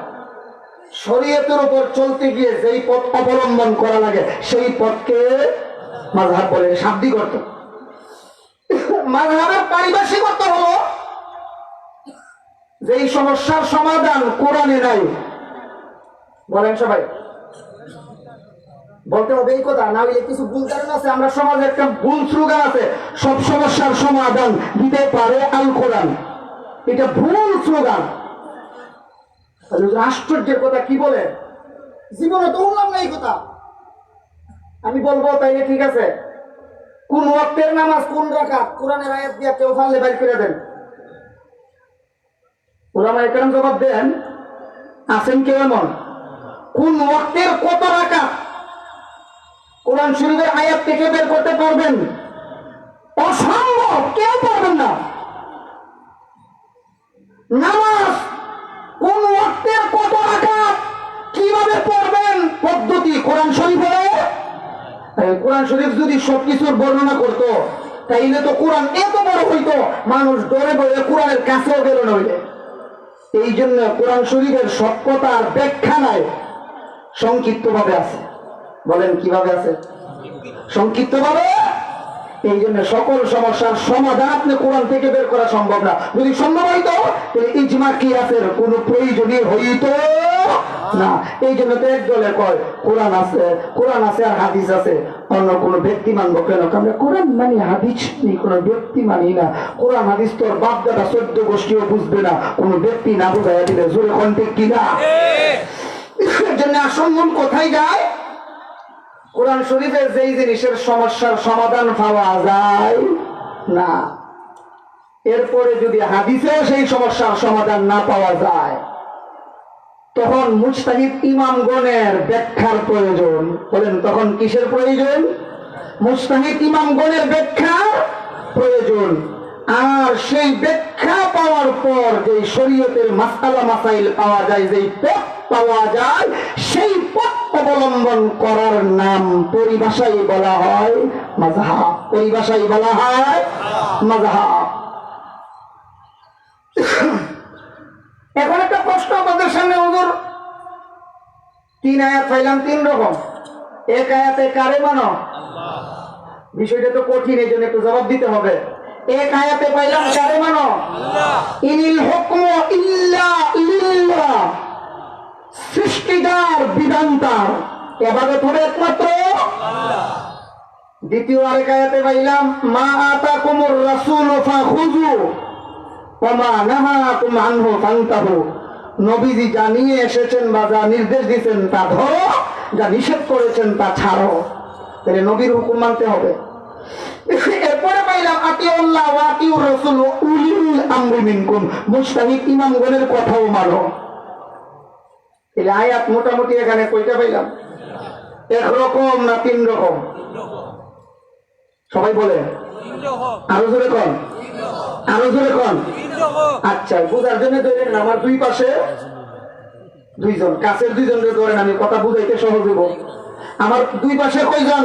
শরীয়তের উপর চলতে গিয়ে যেই পথ অবলম্বন করা লাগে সেই পথকে মাযহাব বলে, শাব্দিক অর্থ। মাযহাবের পারিভাষিক অর্থ হলো যেই সমস্যার সমাধান কোরআনে নাই, বলেন সবাই, বলতে হবে এই কথা, না হইলে কিছু ভুল ধারণা আছে। আমরা সমাজে একটা ভুল স্লোগান আছে, সব সমস্যার সমাধান দিতে পারে আল কোরআন। এটা ভুল স্লোগান। আশ্চর্যের কথা, কি বলে, জীবনে তো বললাম না এই কথা। আমি বলবো তাইলে ঠিক আছে, কোন ওয়াক্তের নামাজ কোন রাকাত কোরআনের আয়াত দিয়ে কেউ ফাললে বাইর করে দেন। ওলামা একরাম জবাব দেন, আছেন কেউ এমন? কোন ওয়াক্তের কত রাকাত কোরআন শরীফের আয়াত থেকে বের করতে পারবেন? অসম্ভব, কেউ পারবেন না। নামাজ কোন ওয়াক্তের কত রাকাত কিভাবে পড়বেন পদ্ধতি কোরআন শরীফে। কোরআন শরীফ যদি সবকিছুর বর্ণনা করতো তাইলে তো কোরআন এত বড় হইতো, মানুষ ডরে ডরে কোরআনের কাছেও গেল নইলে। এই জন্য কোরআন শরীফের সত্যতার ব্যাখ্যা নাই, সংক্ষিপ্ত ভাবে আছে। বলেন কিভাবে আছে? সংক্ষিপ্ত ভাবে। এই জন্য সকল সমস্যার সমাধান আপনি কোরআন থেকে বের করা সম্ভব না। যদি সম্ভব হইতো তাহলে ইজমা কিয়াসের কোন প্রয়োজনই হইতো না। এই জন্য তো এক দলে কয় কোরআন আছে, কোরআন আছে আর হাদিস আছে, অন্য কোন ব্যক্তি মানবো কেন? আমরা কোরআন মানি, হাদিস মানি, কোন ব্যক্তি মানি না। কোরআন হাদিস তোর বাপ দাদা 14 গোষ্ঠীও বুঝবে না, কোন ব্যক্তি না বুঝাইয়া দিলে। জোরে কণ্ঠে কিনা? এর জন্য আসল মূল কোথায় যায়? কোরআন শরীফের যেই জিনিসের সমস্যার সমাধান পাওয়া যায় না, এরপরে যদি হাদিসেও সেই সমস্যার সমাধান না পাওয়া যায়, তখন মুজতাহিদ ইমামগণের ব্যাখ্যার প্রয়োজন। বলেন তখন কিসের প্রয়োজন? মুজতাহিদ ইমামগণের ব্যাখ্যার প্রয়োজন। আর সেই ব্যাখ্যা পাওয়ার পর যে শরীয়তের মাসআলা মাসাইল পাওয়া যায়, যেই পথ পাওয়া যায়, সেই পথ অবলম্বন করার নাম পরিভাষায় বলা হয় মাযহাব। পরিভাষায় বলা হয় মাযহাব। এখন একটা প্রশ্ন আমাদের সামনে, হুজুর 3 আয়াত পাইলাম 3 রকম, এক আয়াতে কারে মানো? বিষয়টা তো কঠিন, এই জন্য একটু জবাব দিতে হবে। এক আয়াতে পাইলাম কারে মানো? ইনিল হুকমু ইল্লা লিল্লাহ, সৃষ্টিদার বিধানদার, ইবাদত হবে একমাত্র আল্লাহ। দ্বিতীয় আরেক আয়াতে পাইলাম মা আতাকুমুর রাসূলু ফাখুযু ওয়া মা নাহাকুম আনহু ফান্তাহু, নবীজি জানিয়ে এসেছেন বা যা নির্দেশ দিয়েছেন তা ধরো, যা নিষেধ করেছেন তা ছাড়ো। তাহলে নবীর হুকুম মানতে হবে। এরপরে পাইলাম আতিউল্লাহ ওয়া আতিউর রাসূল ওয়া উলিল আমরি মিনকুম, মুজতাহিদ ইমামগণের কথাও মানো। তাহলে আয়াত মোটামুটি এখানে কয়টা পাইলাম? একরকম না 3 রকম? সবাই বলে আরো জোরে কন, আরো জোরে কন। আচ্ছা, বুঝার জন্য ধরেন আমার দুই পাশে 2 জন, কাছের 2 জনকে ধরেন, আমি কথা বুঝাইতে সহজ হইব। আমার দুই পাশে কয়জন?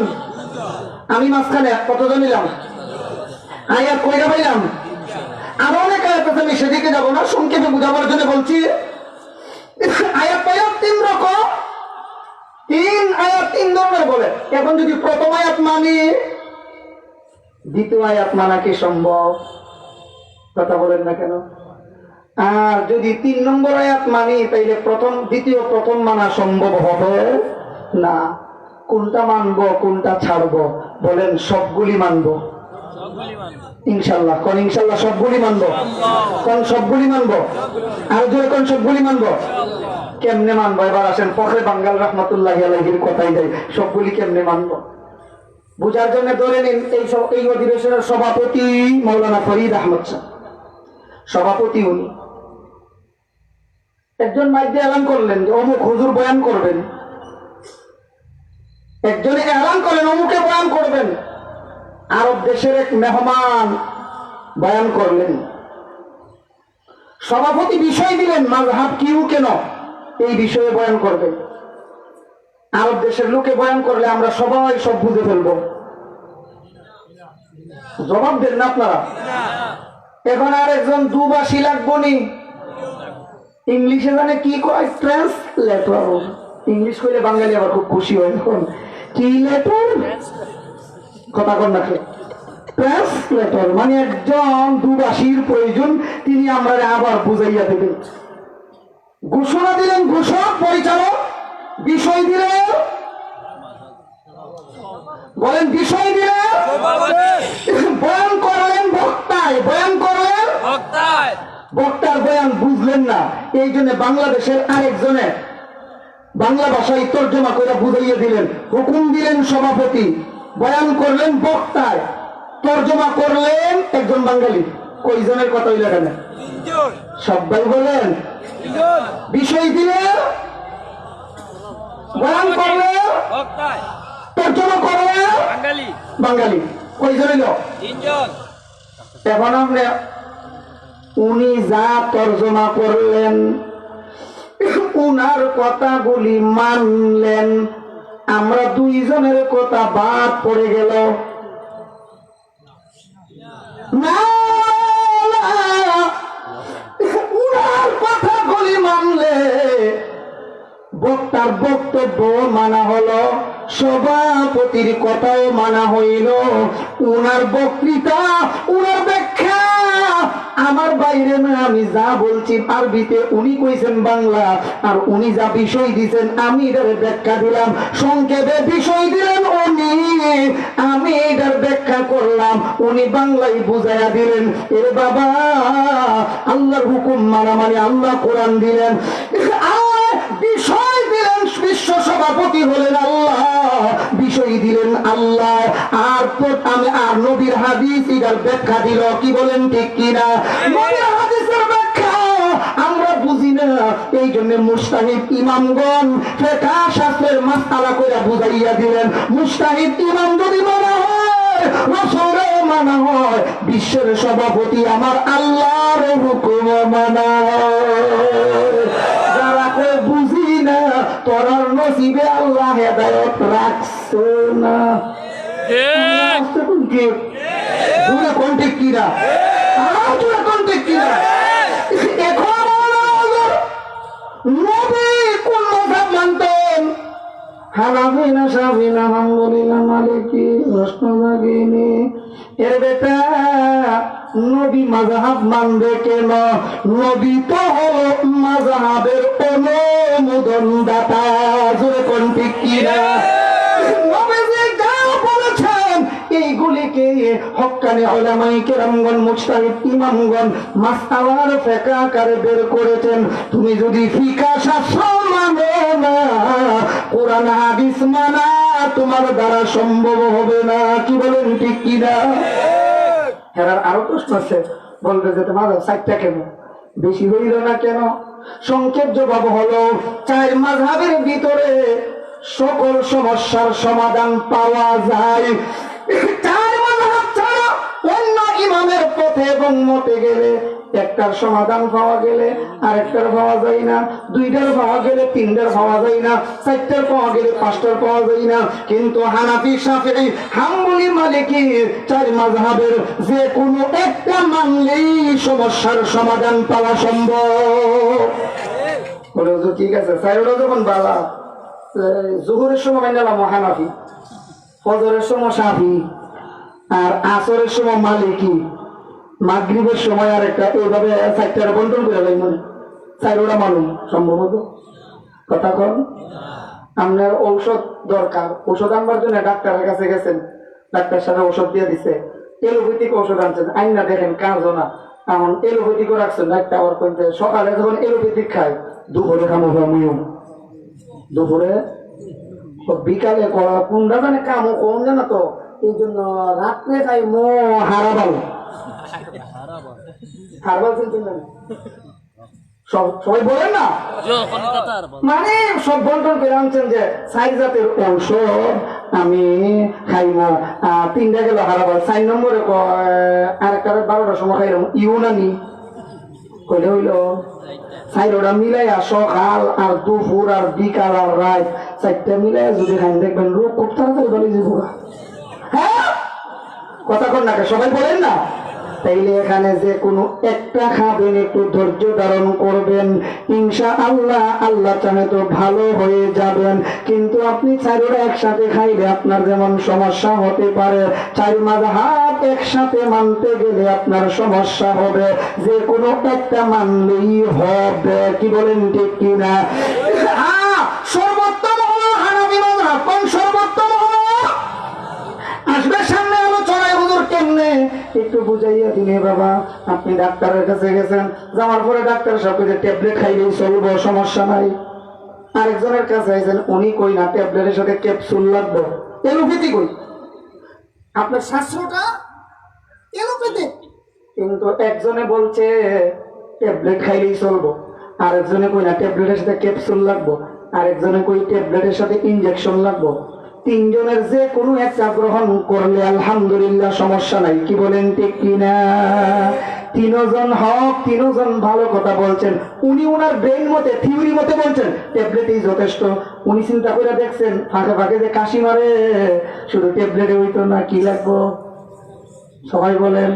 আমি মাঝখানে কতজন নিলাম? আয়াত কয়টা পাইলাম? আরো অনেক আয়াত আছে, আমি সেদিকে যাবো না, সংক্ষেপে বুঝাবার জন্য বলছি। আয়াত পাইলাম 3 রকম, 3 আয়াত 3 ধরনের বলে। এখন যদি প্রথম আয়াত মানি, দ্বিতীয় আয়াত মানা কি সম্ভব? কথা বলেন না কেন? আর যদি 3 নম্বর আয়াত মানি, তাইলে দ্বিতীয় প্রথম মানা সম্ভব হবে না। কোনটা মানবো কোনটা ছাড়বো? বলেন সবগুলি মানবো ইনশাল্লাহ। কোন ইনশাল্লাহ? সবগুলি মানবো। কোন সবগুলি মানবো? আর জোরে কোন সবগুলি মানবো? কেমনে মানবো? এবার আসেন ফখরে বাঙ্গাল রাহমাতুল্লাহি আলাইহির কথাই যাই, সবগুলি কেমনে মানবো বুঝার জন্য ধরে নিন। এই অধিবেশনের সভাপতি মাওলানা ফরিদ আহমদ সাহেব, সভাপতি উনি। একজন মাইক দিয়ে এলান করলেন যে অমুক হুজুর বয়ান করবেন, একজনে এলান করলেন অমুকে বয়ান করবেন। আরব দেশের এক মেহমান বয়ান করলেন, সভাপতি বিষয় দিলেন মাযহাব কি ও কেন, এই বিষয়ে বয়ান করবেন। আরব দেশের লোকে বয়ান করলে আমরা সবাই সব বুঝে ফেলবো। জবাব দেন না আপনারা? এখন আর একজন দুভাষী লাগবো নি, ইংলিশে জানে কি কয়, ট্রান্সলেটর। ইংলিশ কইলে বাঙালি আবার খুব খুশি হয়। এখন কি লেটার কথা কন না, ট্রান্সলেটর মানে একজন দুভাষীর প্রয়োজন, তিনি আমরা আবার বুঝাইয়া দেবেন। ঘোষণা দিলেন ঘোষক, পরিচালক। বিষয় দিলেন, বলেন বিষয় দিলেন, বয়ান করলেন বক্তায়, বয়ান করলেন বক্তায়। বক্তার বয়ান বুঝলেন না, এই জন্য বাংলাদেশের আরেকজনে বাংলা ভাষায় তর্জমা করে বুঝাইয়া দিলেন। হুকুম দিলেন সভাপতি, বয়ান করলেন বক্তায়, তর্জমা করলেন একজন বাঙালি। কয়জনের কথা হইল এখানে? সবাই বলেন। বিষয় দিলেন, বয়ান করলেন বক্তায়, তর্জমা করলেন বাঙালি। কয়জন হইল? এখন আমরা উনি যা তর্জমা করলেন, উনার কথাগুলি মানলেন, আমরা দুইজনের কথা বাদ পড়ে গেল। না, উনার কথাগুলি মানলে বক্তার বক্তব্য মানা হলো, সভাপতির কথাও মানা হইল, উনার বক্তৃতা, উনার ব্যাখ্যা আমার বাইরে না। আমি যা বলছি আরবিতে, উনি কইছেন বাংলা, আর উনি যা বিষয় দিছেন আমি এটার ব্যাখ্যা দিলাম। সংক্ষেপে বিষয় দিলেন উনি, আমি এটার ব্যাখ্যা করলাম, উনি বাংলায় বুঝাইয়া দিলেন। এর বাবা, আল্লাহর হুকুম মানা মানে আল্লাহ কোরআন দিলেন, বিষয় দিলেন, বিশ্ব সভাপতি হলেন আল্লাহ, বিষয় দিলেন আল্লাহ, আর আমি আর নবীর হাদিস এটার ব্যাখ্যা দিল। কি বলেন ঠিক কিনা? নবীর হাদিসের ব্যাখ্যা আমরা বুঝি না, এই জন্য মুজতাহিদ ইমামগণ ফিকহ শাস্ত্রের মাসআলা কইরা বুঝাইয়া দিলেন। মুজতাহিদ ইমাম যদি মানা হয়, রাসূলের মানা হয়, বিশ্বের সভাপতি আমার আল্লাহর হুকুম মানা হয়। যারা কই বুঝি না, তোরার নসিবে আল্লাহ হেদায়েত রাখছে না। এখন নবী কোন মযহাব মানতেন? হানাফি না শাফি না হাম্বলি না মালিকি? প্রশ্ন জাগেনি। এর বেটা নবী মাযহাব মানবে কেন? নবী তো হলো মাযহাবের অনুমোদন দাতা। জোরে কোন ঠিক কিনা? নবীজি যা বলেছেন এইগুলিকে হক্কানি উলামায়ে কেরামগণ, মুজতাহিদ ইমামগণ মাসআলার ফিকহ আকারে বের করেছেন। তুমি যদি ফিকহ শাস্ত্র মানো না, কোরআন হাদিস মানা তোমার দ্বারা সম্ভব হবে না। কি বলেন ঠিক কিনা? এর আরো প্রশ্ন আছে, বলবে যে তোমার সাইটটা কেন বেশি হইল না কেন? সংক্ষেপ জবাব হলো, চার মাযহাবের ভিতরে সকল সমস্যার সমাধান পাওয়া যায়। চার মাযহাব ছাড়া অন্য ইমামের পথে এবং মতে গেলে একটার সমাধান পাওয়া গেলে আরেকটার পাওয়া যায় না, দুইটার পাওয়া গেলে তিনটার পাওয়া যায় না, চারটার পাওয়া গেলে পাঁচটার পাওয়া যায় না। কিন্তু হানাফি, শাফিঈ, হাম্বলি, মালিকি চার মাযহাবের যে কোনো একটা মানলেই সমস্যার সমাধান পাওয়া সম্ভব। বলে ঠিক আছে, চারটা যখন বালা, জোহরের সময় মানলাম হানাফি, ফজরের সময় শাফি, আর আসরের সময় মালিকি, মাগরিবের সময় আর একটা, এইভাবে চারটার বন্টন করে দেয়। মনে চারোটা মানুষ সম্ভবত। কথা কন, আপনার ঔষধ দরকার, ঔষধ আনবার জন্য ডাক্তারের কাছে গেছেন, ডাক্তার সাথে ঔষধ দিয়ে দিছে, এলোপ্যাথিক ঔষধ আনছেন, আইনা দেখেন কাজও না, এমন এলোপ্যাথিকও রাখছেন। ডাক্তার আবার কইতে সকালে যখন এলোপ্যাথিক খায়, দুপুরে খামো ভামিও, দুপুরে বিকালে করা কোনটা জানে কামও কম জানা তো, এই জন্য রাত্রে খাই মো হারাবাল। হারবাল চিনতেন না? সবাই বলেন না, মানে সব বন্টন করে আনছেন যে চার জাতের ঔষধ আমি খাইব। তিনটা গেল হারাবাল, 4 নম্বরে আরেকটা 12টার সময় খাইলাম ইউনানি, কইলে হইল 4টা মিলাইয়া সকাল আর দুপুর আর বিকাল আর রাত 4টা মিলাইয়া যদি খাই দেখবেন রোগ খুব তাড়াতাড়ি ভালো যাবো। হ্যাঁ, কথা কন না, সবাই বলেন না। তাইলে এখানে যে কোনো একটা খাবেন, একটু ধৈর্য ধারণ করবেন, ইনশাআল্লাহ আল্লাহ চাহে তো ভালো হয়ে যাবেন। কিন্তু আপনি চারোটা একসাথে খাইলে আপনার যেমন সমস্যা হতে পারে, চার মাযহাব একসাথে মানতে গেলে আপনার সমস্যা হবে, যে কোনো একটা মানলেই হবে। কি বলেন ঠিক কিনা? সর্বোত্তম হলো হানাফি মাযহাব। কোন সর্বোত্তম হলো? আসবে সামনে আলোচনায়। হুজুর কেমনে একটু বুঝাইয়া দিনে বাবা। আপনি ডাক্তারের কাছে গেছেন, যাওয়ার পরে ডাক্তার সব কিছু ট্যাবলেট খাইলেই চলবো, সমস্যা নাই। আরেকজনের কাছে আইছেন, উনি কই না ট্যাবলেটের সাথে ক্যাপসুল লাগবে। এলোপ্যাথি কই? আপনার শাস্ত্রটা এলোপ্যাথি। কিন্তু একজনে বলছে ট্যাবলেট খাইলেই চলবো, আরেকজনে কই না ট্যাবলেটের সাথে ক্যাপসুল লাগবো, আরেকজনে কই ট্যাবলেটের সাথে ইনজেকশন লাগবো। তিনজনের যে কোনো একটা গ্রহণ করলে আলহামদুলিল্লাহ সমস্যা নাই। কি বলেন ঠিক কিনা? তিনজন হক, তিনজন ভালো কথা বলছেন। উনি ওনার ব্রেন মতে, থিওরি মতে বলছেন ট্যাবলেটই যথেষ্ট। উনি চিন্তা করে দেখছেন ফাঁকে ফাঁকে যে কাশি মারে, শুধু ট্যাবলেটে হইতো না, কি লাগবো? সবাই বলেন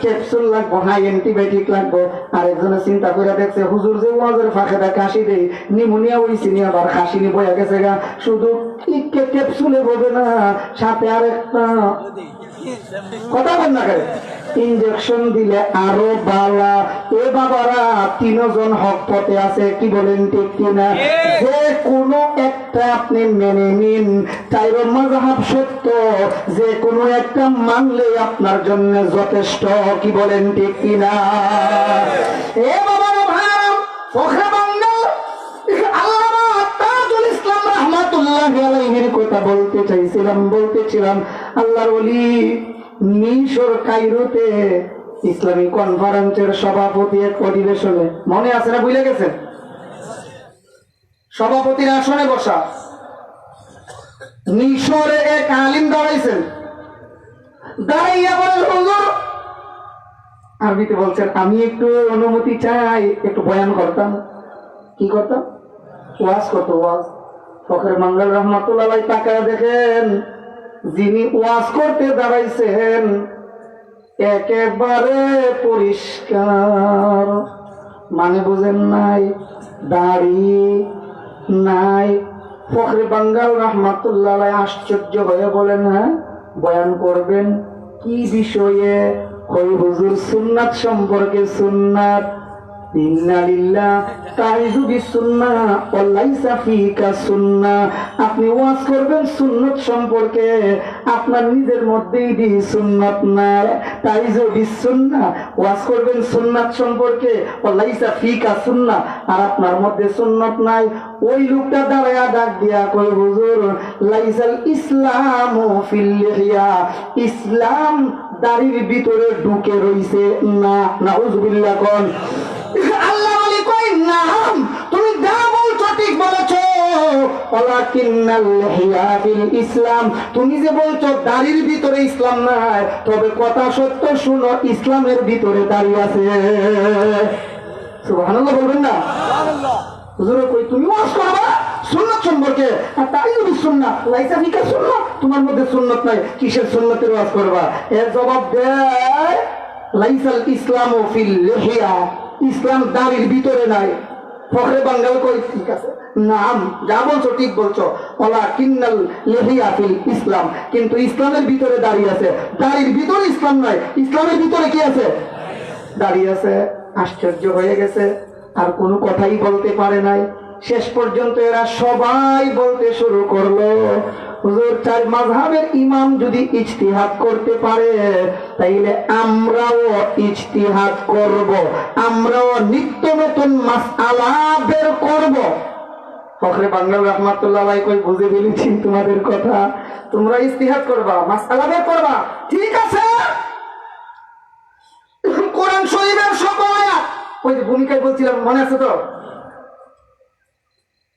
ক্যাপসুল লাগবো, হাই অ্যান্টিবায়োটিক লাগবো। আর একজনে চিন্তা করে দেখছে হুজুর যে ওয়াজের ফাঁকে কাশি দেই, নিমোনিয়া হইছি নি, আবার কাশি নি বয়া গেছে গা, শুধু ক্যাপসুলে হবে না, সাথে আরেকটা কথা বল না করে ইনজেকশন দিলে আরো বালা। এ বাবারা তিনজন হক পথে আছে। কি বলেন ঠিক কিনা? যে কোনো একটা আপনি মেনে নিন, চাইরো মাযহাব সত্য, যে কোনো একটা মানলে আপনার জন্য যথেষ্ট। কি বলেন ঠিক কিনা? এ বাবারা ভাইরাম, ফখরে বাংলা আল্লামা তাজুল ইসলাম রাহমাতুল্লাহি আলাইহির কথা বলতেছিলাম। আল্লাহর ওলি মিশর কায়রোতে ইসলামী কনফারেন্সের সভাপতি এক অধিবেশনে, মনে আছে না ভুলে গেছেন? সভাপতির আসনে বসা মিশরে এক আলিম দাঁড়াইছেন, দাঁড়াইয়া বলেন হুজুর, আরবিতে বলছেন, আমি একটু অনুমতি চাই, একটু বয়ান করতাম। কি করতাম? ওয়াজ করতো, ওয়াজ। ফখরে মঙ্গল রহমাতুল্লাহ তাকায় দেখেন, যিনি ওয়াজ করতে দাঁড়াইছেন একেবারে পরিষ্কার, মানে বুঝেন নাই, দাড়ি নাই। ফখরে বাঙ্গাল রহমাতুল্লাহ আশ্চর্য হয়ে বলেন, হ্যাঁ বয়ান করবেন কি বিষয়ে? কই হুজুর সুন্নাত সম্পর্কে। সুন্নাত আপনি ওয়াজ করবেন সুন্নত সম্পর্কে, আপনার নিজের মধ্যেই দি সুন্নত নাই, তাই যদি সুন্নাহ ওয়াজ করবেন সুন্নাত সম্পর্কে, ওয়ালাইসা ফিকা সুন্নাহ, আর আপনার মধ্যে সুন্নত নাই। ওই লোকটা দাঁড়ায়া ডাক দিয়া কই হুজুর, লাইসাল ইসলামু ফিল লিহিয়া, ইসলাম দাড়ির ভিতরে ঢুকে রইছে না। নাউযুবিল্লাহ। কোন আল্লাহ বলি কই নাম, তুমি যা বলছো ঠিক বলেছো, ওয়ালাকিন্নাল লিহিয়া ফিল ইসলাম, তুমি যে বলছো দাড়ির ভিতরে ইসলাম নাই, তবে কথা সত্য, শুনো ইসলামের ভিতরে দাড়ি আছে। সুবহানাল্লাহ বলবেন না? সুবহানাল্লাহ। হুজুর কই তুমি ওয়াজ করবা সুন্নাত সম্পর্কে, আর তাই যদি সুন্নাহ লাইসা ফিকা সুন্নাহ, তোমার মধ্যে সুন্নাত নাই, কিসের সুন্নাতের ওয়াজ করবা? এর জবাব দেয় লাইসাল ইসলামু ফিল লিহিয়া, ইসলাম দাড়ির ভিতরে নাই। ফখরে বাঙ্গাল কই ঠিক আছে, নাম যা বলছো ঠিক বলছো, ওয়ালাকিন্নাল লিহিয়া ফিল ইসলাম, কিন্তু ইসলামের ভিতরে দাড়ি আছে, দাড়ির ভিতরে ইসলাম নাই, ইসলামের ভিতরে কি আছে? দাড়ি আছে। আশ্চর্য হয়ে গেছে, আর কোনো কথাই বলতে পারে নাই। শেষ পর্যন্ত এরা সবাই বলতে শুরু করলো, হুজুর চার মাযহাবের ইমাম যদি ইজতিহাদ করতে পারে, তাইলে আমরাও ইজতিহাদ করব, আমরাও নিত্য নতুন মাসআলা বের করব। ফখরে বাংলার রহমাতুল্লাহ আলাইহি কই বুঝে ফেলেছি তোমাদের কথা, তোমরা ইজতিহাদ করবা, মাসআলা বের করবা, ঠিক আছে। কোরআন শরীফের সকল আয়াত, ওই যে ভূমিকায় বলছিলাম মনে আছে তো,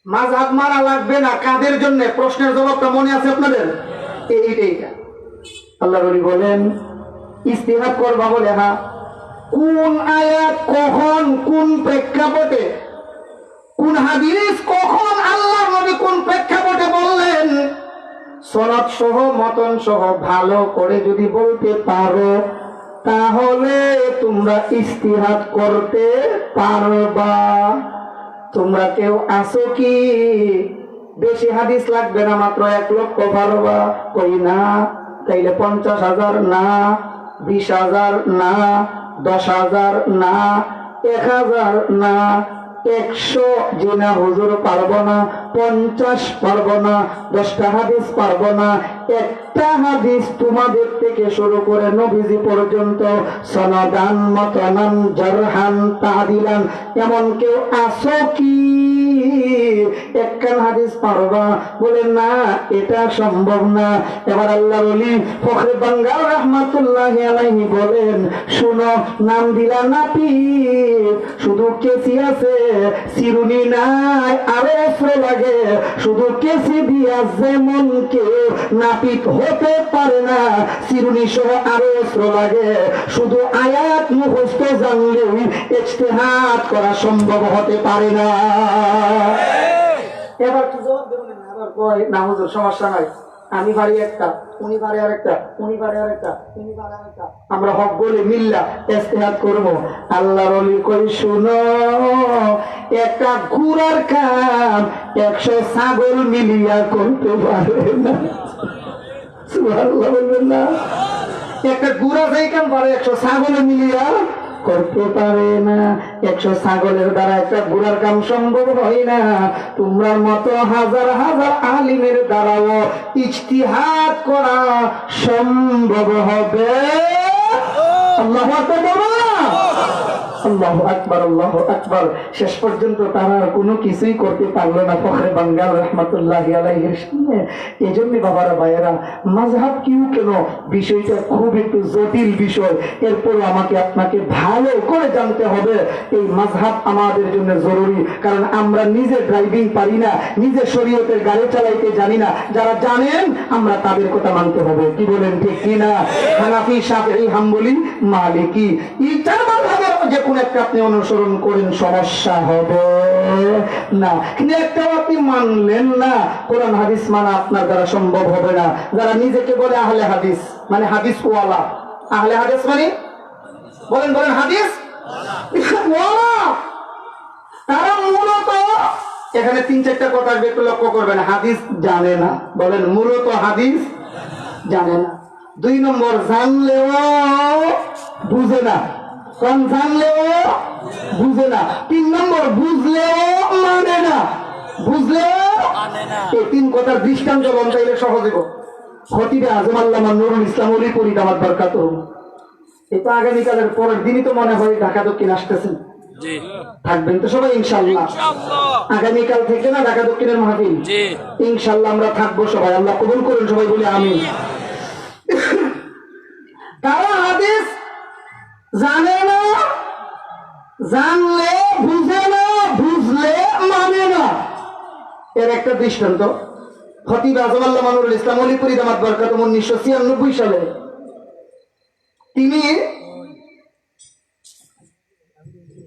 মাযহাব মারা লাগবে না কাদের জন্য, প্রশ্নের জবাবটা মনে আছে আপনাদের? এইটা আল্লাহ নবী বলেন ইজতিহাদ করবা বলে, হ্যাঁ কোন আয়াত কখন কোন প্রেক্ষাপটে, কোন হাদিস কখন আল্লাহ নবী কোন প্রেক্ষাপটে বললেন, সনদ সহ মতন সহ ভালো করে যদি বলতে পারো, তাহলে তোমরা ইস্তিহাদ করতে পারবা। তোমরা কেউ আছো কি বেশি হাদিস লাগবে না, মাত্র 1 লক্ষ পারবা? কই না। তাইলে 50,000 না, 20,000 না, 10,000 না, 1,000 না, 100 জিনা হুজুর পারবো না, 50 পারবো না, 10টা হাদিস পারবো না। একটা হাদিস তোমাদের থেকে শুরু করে নবীজি পর্যন্ত সনদান মতনান জারহান তাদিলান এমন কেউ আছো কি একখান হাদিস পারবা? বলে না, এটা সম্ভব না। এবার আল্লাহর ওলি ফখরে বাঙ্গাল রাহমাতুল্লাহি আলাইহি বলেন, শুনো, নাম দিলা নাপিত, শুধু কেসি আছে, চিরুনি নাই, আরো অস্ত্র লাগে। শুধু কেসি দিয়া যেমন কেউ নাপিত হতে পারে না, চিরুনি সহ আরো অস্ত্র লাগে। শুধু আয়াত মুখস্থ জানলেও ইজতিহাদ করা সম্ভব হতে পারে না। এবার কি জবাব দেবেন? আবার কয় না হুজুর সমস্যা নাই, আমি পারি একটা, উনি পারে আরেকটা, উনি পারে আরেকটা, উনি পারে আরেকটা, আমরা হক বলে মিল্লা ইজতিহাদ করব। আল্লাহর ওলি কই, শুনো, একটা ঘোড়ার কাম 100 ছাগল মিলিয়া করতে পারে না। সুবহানাল্লাহ বলবেন না? একটা ঘোড়া যেই কাম পারে 100 ছাগল মিলিয়া করতে পারে না। 100 ছাগলের দ্বারা একটা ঘোড়ার কাম সম্ভব হয় না। তোমরা মতো হাজার হাজার আলিমের দ্বারাও ইজতিহাদ করা সম্ভব হবে। আল্লাহু আকবার বলো না? আল্লাহু আকবার, আল্লাহু আকবার। শেষ পর্যন্ত তারা কোনো কিছুই করতে পারলো না ফখরে বাঙ্গাল রাহমাতুল্লাহি আলাইহির সামনে। এজন্য বাবারা ভাইয়েরা, মাযহাব কিউ কেন, বিষয়টা খুব একটু জটিল বিষয়। এরপর আমাকে আপনাকে ভালো করে জানতে হবে এই মাযহাব আমাদের জন্য জরুরি। কারণ আমরা নিজে ড্রাইভিং পারি না, নিজে শরীয়তের গাড়ি চালাইতে জানি না। যারা জানেন আমরা তাদের কথা মানতে হবে। কি বলেন, ঠিক কি না? হানাফি, শাফিঈ, হাম্বলি, মালিকি, এই 4 মাযহাবের যে কোন একটা আপনি অনুসরণ করেন, সমস্যা হবে না। কিন্তু একটাও আপনি মানলেন না, কোরআন হাদিস মানা আপনার দ্বারা সম্ভব হবে না। যারা নিজেকে বলে আহলে হাদিস, মানে হাদিস ওয়ালা, আহলে হাদিস মানে বলেন বলেন হাদিস ওয়ালা, তারা মূলত এখানে 3-4টা কথা আসবে, একটু লক্ষ্য করবেন। হাদিস জানে না, বলেন মূলত হাদিস জানে না। 2 নম্বর, জানলেও বুঝে না, কোন জানলেও বুঝে না। 3 নম্বর, বুঝলেও মানে না, বুঝলেও এই 3 কথার দৃষ্টান্ত বলতে সহজে খতিবে আজম আল্লামা নুরুল ইসলাম ওলি পরিদামাত বরকাতুহু, এটা আগামীকালের পরের দিনই তো মনে হয় ঢাকা দক্ষিণ আসতেছেন, থাকবেন তো সবাই ইনশাআল্লাহ? আগামীকাল থেকে না ঢাকা দক্ষিণের মাহফিল, ইনশাআল্লাহ আমরা থাকবো সবাই। আল্লাহ কবুল করুন, সবাই বলি আমিন। তারা হাদিস জানে না, জানলে বুঝে না, বুঝলে মানে না। এর একটা দৃষ্টান্ত খতিব আজম আল্লামা নুরুল ইসলাম ওলি পরিদামাত বরকাতুহু 1996 সালে তিনি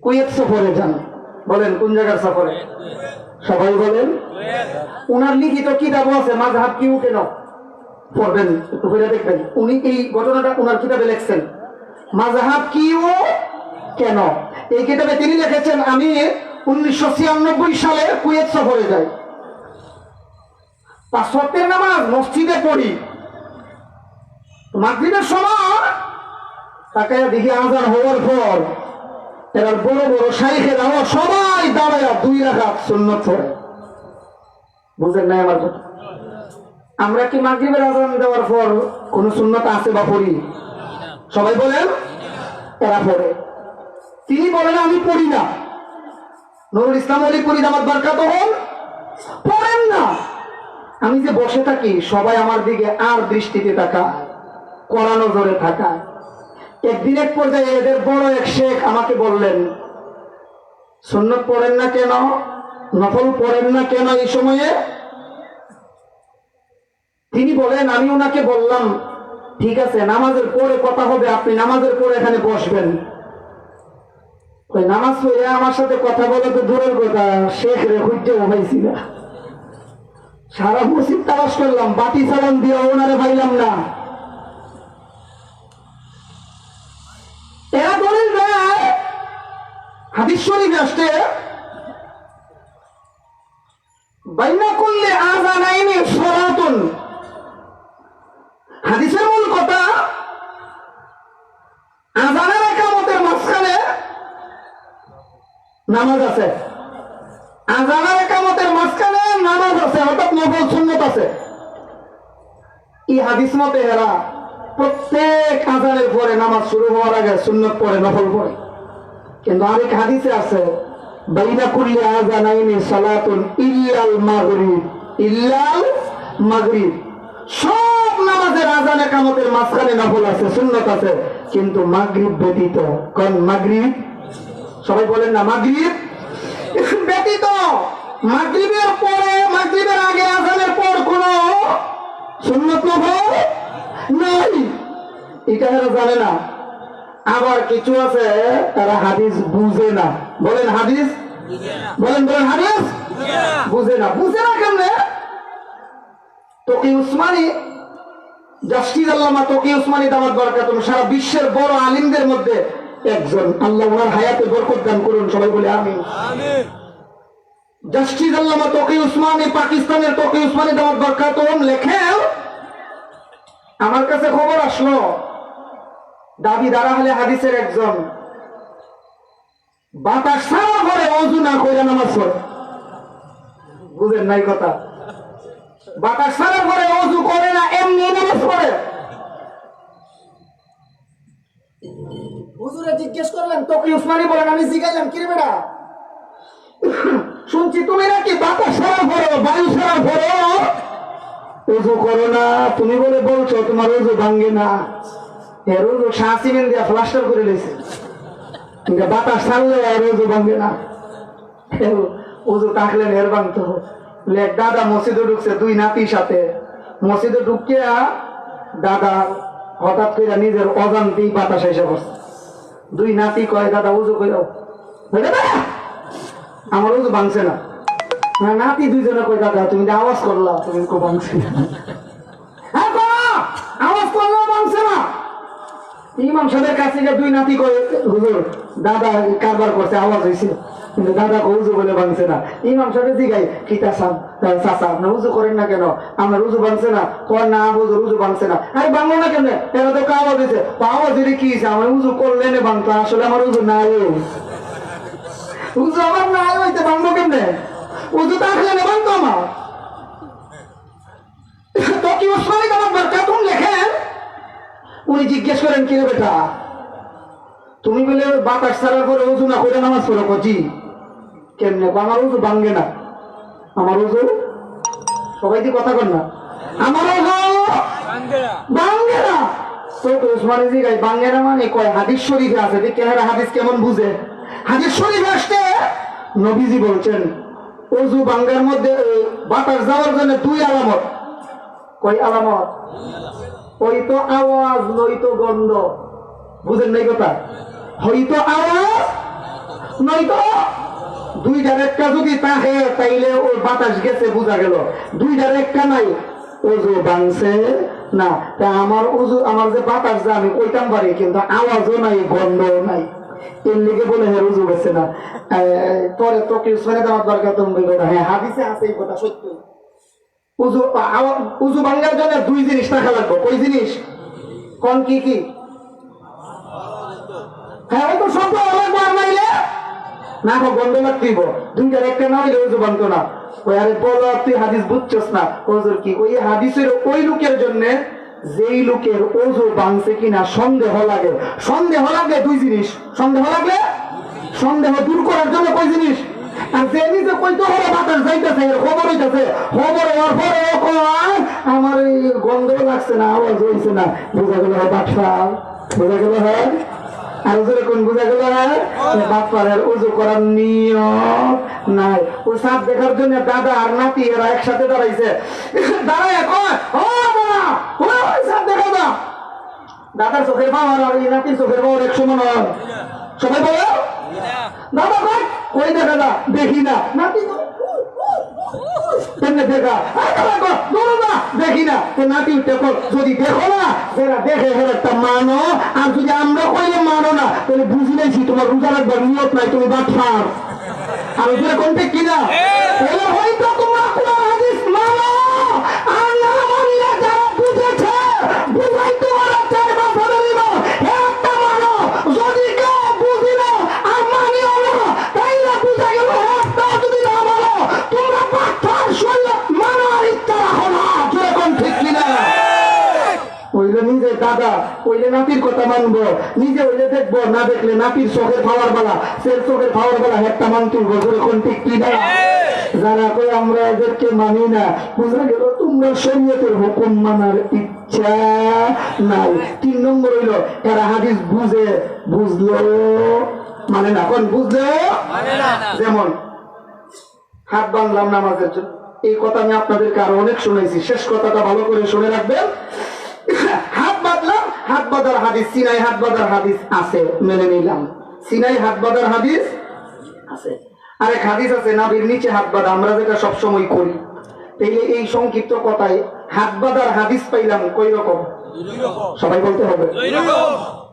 কুয়েত সফরে যান। বলেন কোন জায়গার সফরে? সবাই বলেন। উনার লিখিত কিতাব আছে মাযহাব কিউ কেন, পড়বেন, একটু পড়ে দেখবেন। উনি এই ঘটনাটা উনার কিতাবে লিখছেন, মাযহাব কিউ কেন। এই কিতাবে তিনি লিখেছেন, আমি 1996 সালে কুয়েত সফরে যাই, 5 ওয়াক্তের নামাজ মসজিদে পড়ি, মাগরিবের সময় তাকায় দেখি আযান হওয়ার পর এরা বড় বড় শাইখেরা সবাই দাঁড়ায় 2 রাকাত সুন্নাত পড়ে। বুঝেন না আমার কথা? আমরা কি মাগরিবের আযান দেওয়ার পর কোন সুন্নাত আছে বা পড়ি? সবাই বলেন। এরা পড়ে। তিনি বলেন আমি পড়ি না। নুরুল ইসলাম ওলি পরিদামাত বরকাতুহু পড়েন না। আমি যে বসে থাকি সবাই আমার দিকে আর দৃষ্টিতে তাকায়, কড়া নজরে তাকায়। একদিন এক পর্যায়ে এদের বড় এক শেখ আমাকে বললেন, সুন্নাত পড়েন না কেন, নফল পড়েন না কেন এই সময়ে? তিনি বলেন, আমি ওনাকে বললাম ঠিক আছে নামাজের পরে কথা হবে, আপনি নামাজের পরে এখানে বসবেন। ওই নামাজ পড়ে আমার সাথে কথা বলে তো দূরের কথা, শেখ রে খুঁজতে হয়েছিল। সারা মসজিদ তালাশ করলাম, বাতি সালাম দিয়ে ওনারে পাইলাম না। হাদিস শরীফে আসছে বাইনা কুল্লি আযানাইনি সালাতুন। হাদিসের মূল কথা, আযানের ইকামতের মাঝখানে নামাজ আছে। আযানের ইকামতের মাঝখানে নামাজ আছে, অর্থাৎ নফল সুন্নাত আছে। এই হাদিস মতে এরা প্রত্যেক আযানের পরে নামাজ শুরু হওয়ার আগে সুন্নাত পড়ে, নফল পড়ে। কিন্তু আরেক হাদিসে আছে বাইনা কুল্লি আযানাইনি সালাতুন ইল্লাল মাগরিব, ইল্লাল মাগরিব। সব নামাজের আযান ইকামতের মাঝখানে নফল আছে, সুন্নাত আছে, কিন্তু মাগরিব ব্যতীত। কোন মাগরিব? সবাই বলেন না, মাগরিব ব্যতীত। মাগরিবের পরে, মাগরিবের আগে আযানের পর কোন সুন্নাত নফল নাই। এটা এরা জানে না। আবার কিছু আছে তারা হাদিস বুঝে না। বলেন হাদিস, বলেন বলেন হাদিস বুঝে না। বুঝে না কেমনে? তকি উসমানী, জাস্টিস আল্লামা তকি উসমানী দামাত বরকাতুহু সারা বিশ্বের বড় আলিমদের মধ্যে একজন। আল্লাহ ওনার হায়াতে বরকত দান করুন, সবাই বলে আমিন। জাস্টিস আল্লামা তকি উসমানী, পাকিস্তানের তকি উসমানী দামাত বরকাতুহু লেখেন, আমার কাছে খবর আসলো দাবি দাঁড়া হলে হাদিসের একজন বাতাস ছাড়া করে ওযু না করে নামাজ পড়ে। বুঝেন নাই কথা? বাতাস ছাড়া করে ওযু করে না, এমনি নামাজ পড়ে। হুজুরে জিজ্ঞেস করলেন, তকি উসমানী বলেন, আমি জিজ্ঞাসলাম কি রে বেটা, শুনছি তুমি নাকি বাতাস ছাড়া করো, বায়ু ছাড়া করো, ওযু করো না। তুমি বলে বলছো তোমার ওযু ভাঙ্গে না। এর ওযু শাসিমেন দিয়া প্লাস্টার করে লেছে, বাতাস ছাড়লে আর ওযু ভাঙ্গে না। ওযু থাকলেন এর ভাঙতো। দাদা মসজিদে ঢুকছে দুই নাতির সাথে। মসজিদে ঢুকিয়া দাদা হঠাৎ করে নিজের অজান্তেই বাতাস এসে বসছে। দুই নাতি কয়, দাদা ওযু কইরাও। আমার ওযু ভাঙছে না। নাতি দুইজনে কয়, দাদা তুমি আওয়াজ করলা, তুমি খুব ভাঙছে না। আওয়াজ করলেও ভাঙছে না। ইমাম সাহেবের কাছে গিয়ে দুই নাতি কয়, হুজুর দাদা কারবার করছে, আওয়াজ হয়েছে, কিন্তু দাদা উজু বলে ভাঙছে না। ইমাম সাহেব জিগাই, কিতা চাচা আপনি উজু করেন না কেন? আমার উজু ভাঙছে না। কর না হুজুর উজু ভাঙছে না। আরে ভাঙলো না কেন? এরা তো আওয়াজ হয়েছে। আওয়াজ হলে কি হয়েছে? আমার উজু করলেন ভাঙতো, আসলে আমার উজু নাই। উজু আমার নাই হইতে ভাঙবো কেমনে? উজু থাকলে ভাঙতো আমার। তকি উসমানী দামাত বরকাতুহু লেখেন, উনি জিজ্ঞেস করেন, কি রে বেটা তুমি বলে বাতাস ছাড়ার পরে ওযু না করে নামাজ পড়ো? কচি কেমনে? আমার ওযু ভাঙ্গে না। আমার ওযু, সবাই দিয়ে কথা কর না, আমার ওযু ভাঙ্গে না। তো উসমানী জিগাই, ভাঙ্গে না মানে কয় হাদিস শরীফে আছে। দেখে হাদিস কেমন বুঝে? হাদিস শরীফে আসছে নবীজি বলছেন ওযু ভাঙ্গার মধ্যে বাতাস যাওয়ার জন্য দুই আলামত। কয় আলামত? হয়তো আওয়াজ নয়তো গন্ধ। বুঝেন নাই কথা? হয়তো আওয়াজ নয়তো দুইটার একটা যদি থাকে তাইলে ওই বাতাস গেছে, বোঝা গেল। দুইটার একটা নাই, ওযু ভাঙছে না। তা আমার ওযু, আমার যে বাতাস যা আমি কইতাম পারি, কিন্তু আওয়াজও নাই, গন্ধও নাই, এর লিগে বলে হ্যাঁ ওযু গেছে না। পরে তকি উসমানী দামাত বরকাতুহু বলল, হ্যাঁ হাদিসে আছে এই কথা, সত্য। উযু ভাঙার জন্য দুই জিনিস থাকা লাগবে। কই জিনিস? কোন কি কি? হ্যাঁ ওই তো শব্দ লাগবে, আর নাইলে না গন্ধ লাগতেইব। দুইটার একটা না হইলে উযু ভাঙতো না। ওই আরে বলো তুই হাদিস বুঝছস না। হুজুর কি? ওই হাদিসের ওই লোকের জন্য যেই লোকের ওযু ভাঙছে কিনা সন্দেহ লাগে। সন্দেহ লাগলে দুই জিনিস। সন্দেহ লাগলে, সন্দেহ দূর করার জন্য কই জিনিস? আর যে নিজে কইতে হবে বাতাস যাইতেছে, খবর হইতেছে, খবর হওয়ার পরে আমার এই গন্ধ লাগছে না, আওয়াজ হয়েছে না, বোঝা গেল হয় বাদশা। বোঝা গেল হয় আর কোন বোঝা গেল হয় বাদশার উযু করার নিয়ম নাই। ও সাপ দেখার জন্য দাদা আর নাতি এরা একসাথে দাঁড়াইছে। দাঁড়ায় কয়, ও বাবা ওই সাপ দেখা দাও। দাদার চোখের পাওয়ার আর এই নাতির চোখের পাওয়ার এক সমান হয়। সবাই বলো দাদা কই দেখা দা, দেখি না। নাতি কেমনে দেখা দেখি না নাতি উঠতে যদি দেখো না যারা দেখে হের একটা মানো, আর যদি আমরা কইলে মানো না তাহলে বুঝি নাইছি তোমার রোজা রাখবার নিয়ত নাই, তুমি বাটফার। আর ওই কোন ঠিক কিনা? তাহলে হয়তো তোমরা কোরআন হাদিস মানো, আর না মানিয়া যারা বুঝেছে বুঝাই তোমার চার বছর দিল একটা মানো। যদি কেউ বুঝি না আর মানিও না তাইলে বুঝা গেল একটা, যদি না মানো তোমরা বাটফার শরীর মানার ইচ্ছা রাখো না। যেরকম ঠিক কিনা? ওইলে নিজে দাদা ওইলে নাতির কথা মানবো, নিজে ওইলে দেখবো, না দেখলে নাতির চোখের পাওয়ার বেলা সের চোখের পাওয়ার বেলা একটা মান তুলবো। যেরকম ঠিক কিনা? যারা কই আমরা এদেরকে মানি না, বুঝা গেল তোমরা শরীয়তের হুকুম মানার ইচ্ছা নাই। 3 নম্বর হইল এরা হাদিস বুঝে, বুঝলো মানে না, কোন বুঝলো যেমন হাত বাঁধলাম নামাজের জন্য, এই কথা আমি আপনাদেরকে আরো অনেক শুনেছি, শেষ কথাটা ভালো করে শুনে রাখবেন। হাত বাঁধলাম, হাত বাঁধার হাদিস সিনাই হাত বাঁধার হাদিস আছে, মেনে নিলাম সিনাই হাত বাঁধার হাদিস আছে। আরেক হাদিস আছে নাভির নিচে হাত বাঁধা, আমরা যেটা সবসময় করি। তাইলে এই সংক্ষিপ্ত কথায় হাত বাঁধার হাদিস পাইলাম কই রকম? সবাই বলতে হবে।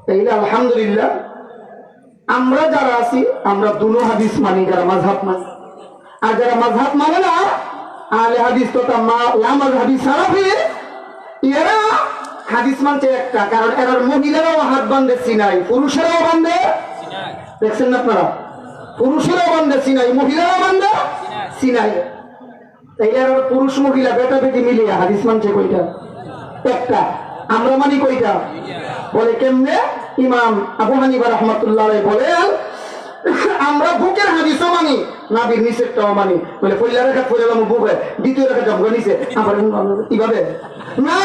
তাইলে আলহামদুলিল্লাহ আমরা যারা আছি আমরা দুনো হাদিস মানি, যারা মাযহাব মানি। আর যারা মাযহাব মানে না, আহলে হাদিস তথা লামাযহাবী সালাফি, এরা হাদিস মানছে একটা, কারণ এরার মহিলারাও হাত বাঁধে সিনাই, পুরুষেরাও বাঁধে দেখছেন না আপনারা, পুরুষেরাও বাঁধে সিনাই, মহিলারাও বাঁধে সিনাই। তাই এরার পুরুষ মহিলা বেটা বেটি মিলিয়ে হাদিস মানছে কয়টা? একটা। আমরা মানি কয়টা? বলে কেমনে? ইমাম আবু হানিফা রাহমাতুল্লাহ আলাইহি বলেন আমরা বুকের হাদিসও মানি, নাভির নিচেরটাও মানি। বলে পয়লা রাকাত পড়লাম বুকে, দ্বিতীয় রাকাত জমগা নিচে, আবার কিভাবে না?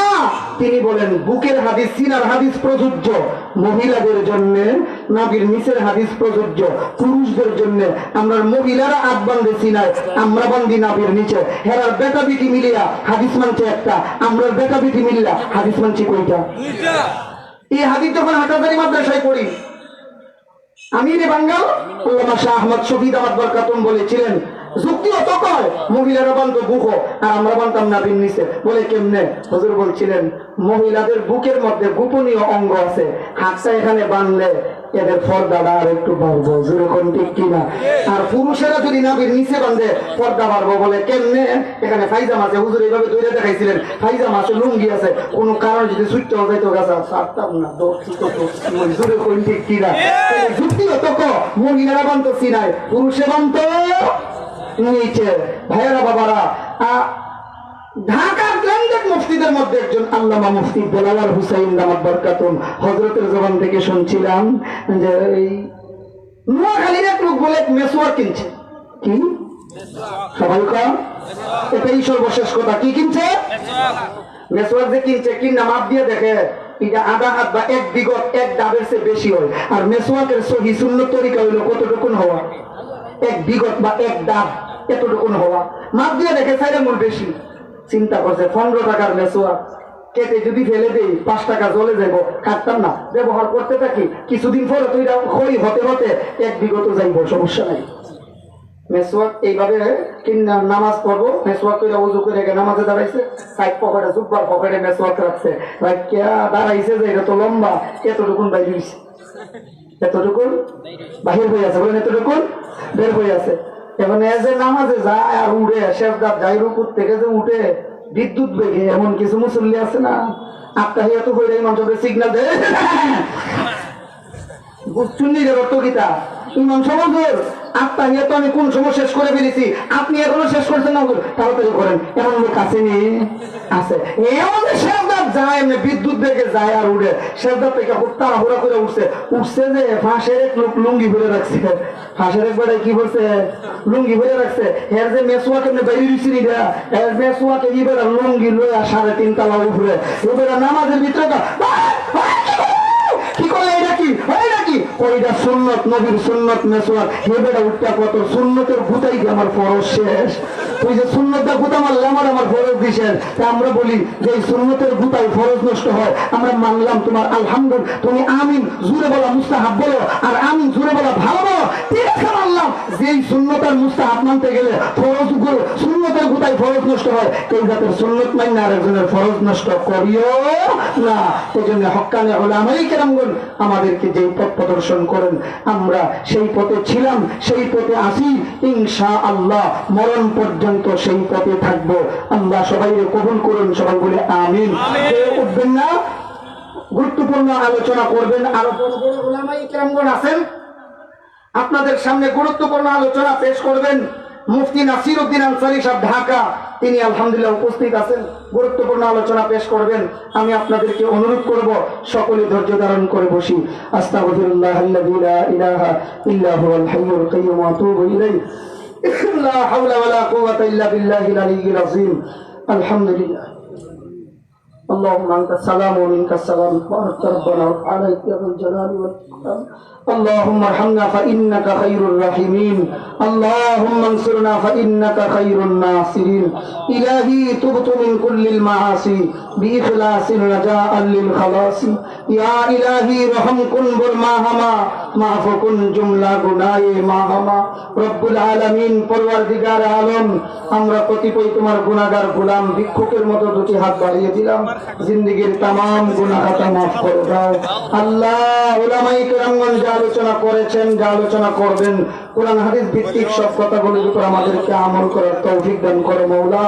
তিনি বলেন বুকের হাদিস সিনার হাদিস প্রযোজ্য মহিলাদের জন্য, নাভির নিচের হাদিস প্রযোজ্য পুরুষদের জন্য। আমরা মহিলারা হাত বাঁধে সিনায়, আমরা বান্ধি নাভির নিচে। হেরার বেটা বিটি মিলিয়া হাদিস মানছে একটা, আমরা বেটা বিটি মিলিয়া হাদিস মানছি কয়টা? এই হাদিস যখন হাটাজারি মাদ্রাসায় পড়ি, আমিরে বাঙ্গাল আল্লামা শাহ আহমদ শফি দামাত বরকাতুম বলেছিলেন যুক্তি অত কয় মহিলারা বান্ধব বুকো আর আমরা বানতাম নাভির নিচে। বলে কেমনে? হুজুর বলছিলেন মহিলাদের বুকের মধ্যে গোপনীয় অঙ্গ আছে, হাতটা এখানে বাঁধলে এদের পর্দাটা আর একটু বাড়বো। যেরকম ঠিক কিনা? আর পুরুষেরা যদি নাভির নিচে বাঁধে পর্দা বাড়বো। বলে কেমনে? এখানে ফাইজাম আছে, হুজুর এইভাবে ধরে দেখাইছিলেন, ফাইজাম আছে, লুঙ্গি আছে, কোনো কারণ যদি সুইট হয়ে যাইতো গাছা ছাড়তাম না। যেরকম ঠিক কিনা? যুক্তি অত মহিলারা বান্ত সিনায়, পুরুষে বান্ত নিচে। ভাইয়েরা বাবারা, ঢাকার গ্রান্ডেড মুফতিদের মধ্যে একজন আল্লামা মুফতি দেলাওয়ার হুসাইন দামাত বরকাতুম, হযরতের জবান থেকে শুনছিলাম যে এই নোয়াখালীর এক লোক বলে মেসওয়াক কিনছে। কি? সবাই কম, এটাই সর্বশেষ কথা। কি কিনছে? মেসওয়াক যে কিনছে, কিনা মাপ দিয়ে দেখে এটা আধা হাত বা এক বিগত এক ডাবের চেয়ে বেশি হয়। আর মেসওয়াকের সহি সুন্নত তরিকা হইল কতটুকুন হওয়া? এক বিগত বা এক ডাব এতটুকুন হওয়া। মাপ দিয়ে দেখে 4 আঙ্গুল বেশি। চিন্তা করছে 15 টাকার মেসওয়াক কেটে যদি ফেলে দেই 5 টাকা চলে যাব, কাটতাম না, ব্যবহার করতে থাকি, কিছুদিন পরে তুই হই হতে হতে এক বিগত যাইব, সমস্যা নাই। মেসওয়াক এইভাবে কিনা নামাজ পড়বো, মেসওয়াক করে ওযু করে নামাজে দাঁড়াইছে, সাইড পকেটে জুব্বার পকেটে মেসওয়াক রাখছে, ভাই কে দাঁড়াইছে যে এটা তো লম্বা, এতটুকুন বাইরে হইছে, এতটুকুন বাহির হয়ে আছে। বলেন এতটুকুন বের হয়ে আছে। এখন এ যে নামাজে যায় আর উঠে, শেষদার যাই রুকুর থেকে যে উঠে বিদ্যুৎ বেগে, এমন কিছু মুসল্লি আছে না, আত্মাহিয়াত হইলে ইমাম সাহেব সিগন্যাল দেয়, বুঝছুন নি অর্থ গীতা? ইমাম সাহেব আত্মাহিয়াত আমি কোন সময় শেষ করে ফেলেছি, আপনি এখনো শেষ করছেন না, তাড়াতাড়ি করেন। এমন লোক আছে নি? আছে। এমন শেষদার যায় এমনি বিদ্যুৎ বেগে যায় আর উঠে, শেষদার থেকে খুব তাড়াহুড়া করে উঠছে যে ফাঁসের এক লোক লুঙ্গি ভরে রাখছে, ফাঁসের একবারে কি বলছে লুঙ্গি ভরে রাখছে। এর যে মেসওয়াক এমনি বাইরে দিচ্ছি নি, এর মেসওয়াকে এবার লুঙ্গি লইয়া 3.5 তলা উপরে এবার নামাজের ভিতরে কি করে? এটা কি? নাকি ওইটা সুন্নত, নবীর সুন্নত মেসওয়াক। হে বেটা উঠটা কত সুন্নতের গুতাই দিয়ে আমার ফরজ শেষ। তুই যে সুন্নতটা গুতা মারলে আমার ফরজ দিশের। তা আমরা বলি যে এই সুন্নতের গুতাই ফরজ নষ্ট হয়। আমরা মানলাম তোমার আলহামদুলিল্লাহ, তুমি আমিন জুড়ে বলা মুস্তাহাব বলো, আর আমিন জুড়ে বলা ভালো বলো, ঠিক আছে মানলাম। যেই সুন্নত আর মুস্তাহাব মানতে গেলে ফরজ সুন্নতের গুতাই ফরজ নষ্ট হয়। কেউ যাদের সুন্নত মাইন না আরেকজনের ফরজ নষ্ট করিও না। এই জন্য হক্কানে উলামায়ে কেরামগণ আমাদেরকে যেই পথ প্রদর্শন করেন, আমরা সেই পথে ছিলাম, সেই পথে আসি, ইনশাআল্লাহ মরণ পর্যন্ত সেই পথে থাকবো। আল্লাহ সবাই কবুল করুন, সবাই বলে আমিন। কেউ উঠবেন না, গুরুত্বপূর্ণ আলোচনা করবেন। আরো বড় বড় উলামায়ে কেরামগণ আছেন, আপনাদের সামনে গুরুত্বপূর্ণ আলোচনা পেশ করবেন। মুফতি নাসির উদ্দিন আনসারী সাহেব ঢাকা, তিনি আলহামদুলিল্লাহ উপস্থিত আছেন, গুরুত্বপূর্ণ আলোচনা পেশ করবেন। আমি আপনাদেরকে অনুরোধ করব সকলে ধৈর্য ধারণ করে বসি। আস্তাগফিরুল্লাহাল্লাযী লা ইলাহা ইল্লা হুয়াল হাইয়ুল কাইয়্যুম ওয়া আতুবু ইলাইহি। লা হাওলা ওয়ালা কুওয়াতা ইল্লা বিল্লাহিল আলিয়্যিল আযীম। আলহামদুলিল্লাহ। اللهم انت السلام ومنك السلام تبارك ربنا وتعالى يا ذا الجلال والاكرام. اللهم ارحمنا فانك خير الراحمين، اللهم انصرنا فانك خير الناصرين. الهي تبت من كل المعاصي باخلاص رجاء للخلاص. يا الهي رحم كن برما ہما معف کن جملہ گناہ ما ہما. রব্বুল আলামিন পরওয়ারদিগার আলম, আমরা কতিপয় তোমার গুনাহগার গোলাম ভিক্ষুকের মতো দুটি হাত বাড়িয়ে দিলাম, জিন্দেগীর तमाम গুনাহ খাতা মাফ করে দাও আল্লাহ। উলামায়ে কেরামগণ যা আলোচনা করেছেন, যা আলোচনা করবেন, কোরআন হাদিস ভিত্তিক সব কথাগুলোর উপর আমাদেরকে আমল করার তৌফিক দান করো মাওলা।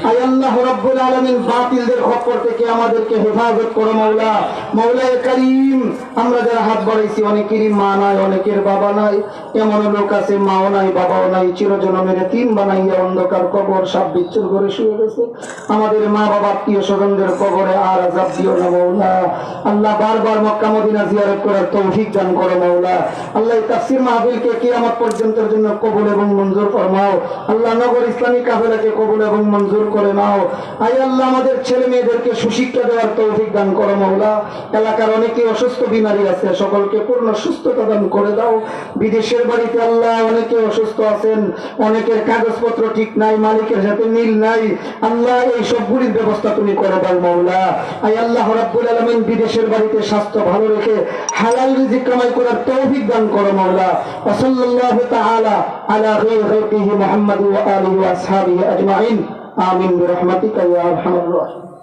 আয় আল্লাহ রব্বুল আলামিন, বাতিলদের খপ্পর থেকে আমাদেরকে হেফাজত করো মাওলা। মাওলায়ে কারীম, আমরা যারা হাত বাড়াইছি অনেকেরই মা নাই, অনেকের বাবা নাই, এমন লোক আছে মাও নাই বাবাও নাই, চিরজন্মের এতিম বানাইয়া অন্ধকার কবর সাপ বিচ্ছুর করে শুয়ে গেছে। আমাদের মা বাবা আত্মীয় স্বজনদের কবরে আর আযাব দিও না মাওলা। আল্লাহ বারবার মক্কা মদিনা জিয়ারত করার তৌফিক দান করো মাওলা। আল্লাহ এই তাফসীর মাহফিলকে কিয়ামত পর্যন্তের জন্য কবুল এবং মঞ্জুর ফরমাও আল্লাহ। নগর ইসলামী কাফেলাকে কবুল এবং মঞ্জুর করে নাও। আয় আল্লাহ আমাদের ছেলে মেয়েদেরকে সুশিক্ষা দেওয়ার তৌফিক দান করো মাওলা। এলাকার অনেকে অসুস্থ বিমারি আছে, সকলকে পূর্ণ সুস্থতা দান করে দাও। বিদেশের বাড়িতে আল্লাহ অনেকে অসুস্থ আছেন, অনেকের কাগজপত্র ঠিক নাই, মালিকের সাথে মিল নাই, আল্লাহ এই সবগুলির ব্যবস্থা তুমি করে দাও মাওলা। আয় আল্লাহ রাব্বুল আলামিন বিদেশের বাড়িতে স্বাস্থ্য ভালো রেখে হালাল রিজিক কামাই করার তৌফিক দান করো মাওলা। ওয়া সাল্লাল্লাহু তাআলা আলা খায়রি খালকিহি মুহাম্মাদ ওয়া আলিহি ওয়া আসহাবিহি আজমাইন। আমিন বিরহমাতিকা ইয়া আরহামার রাহিমিন।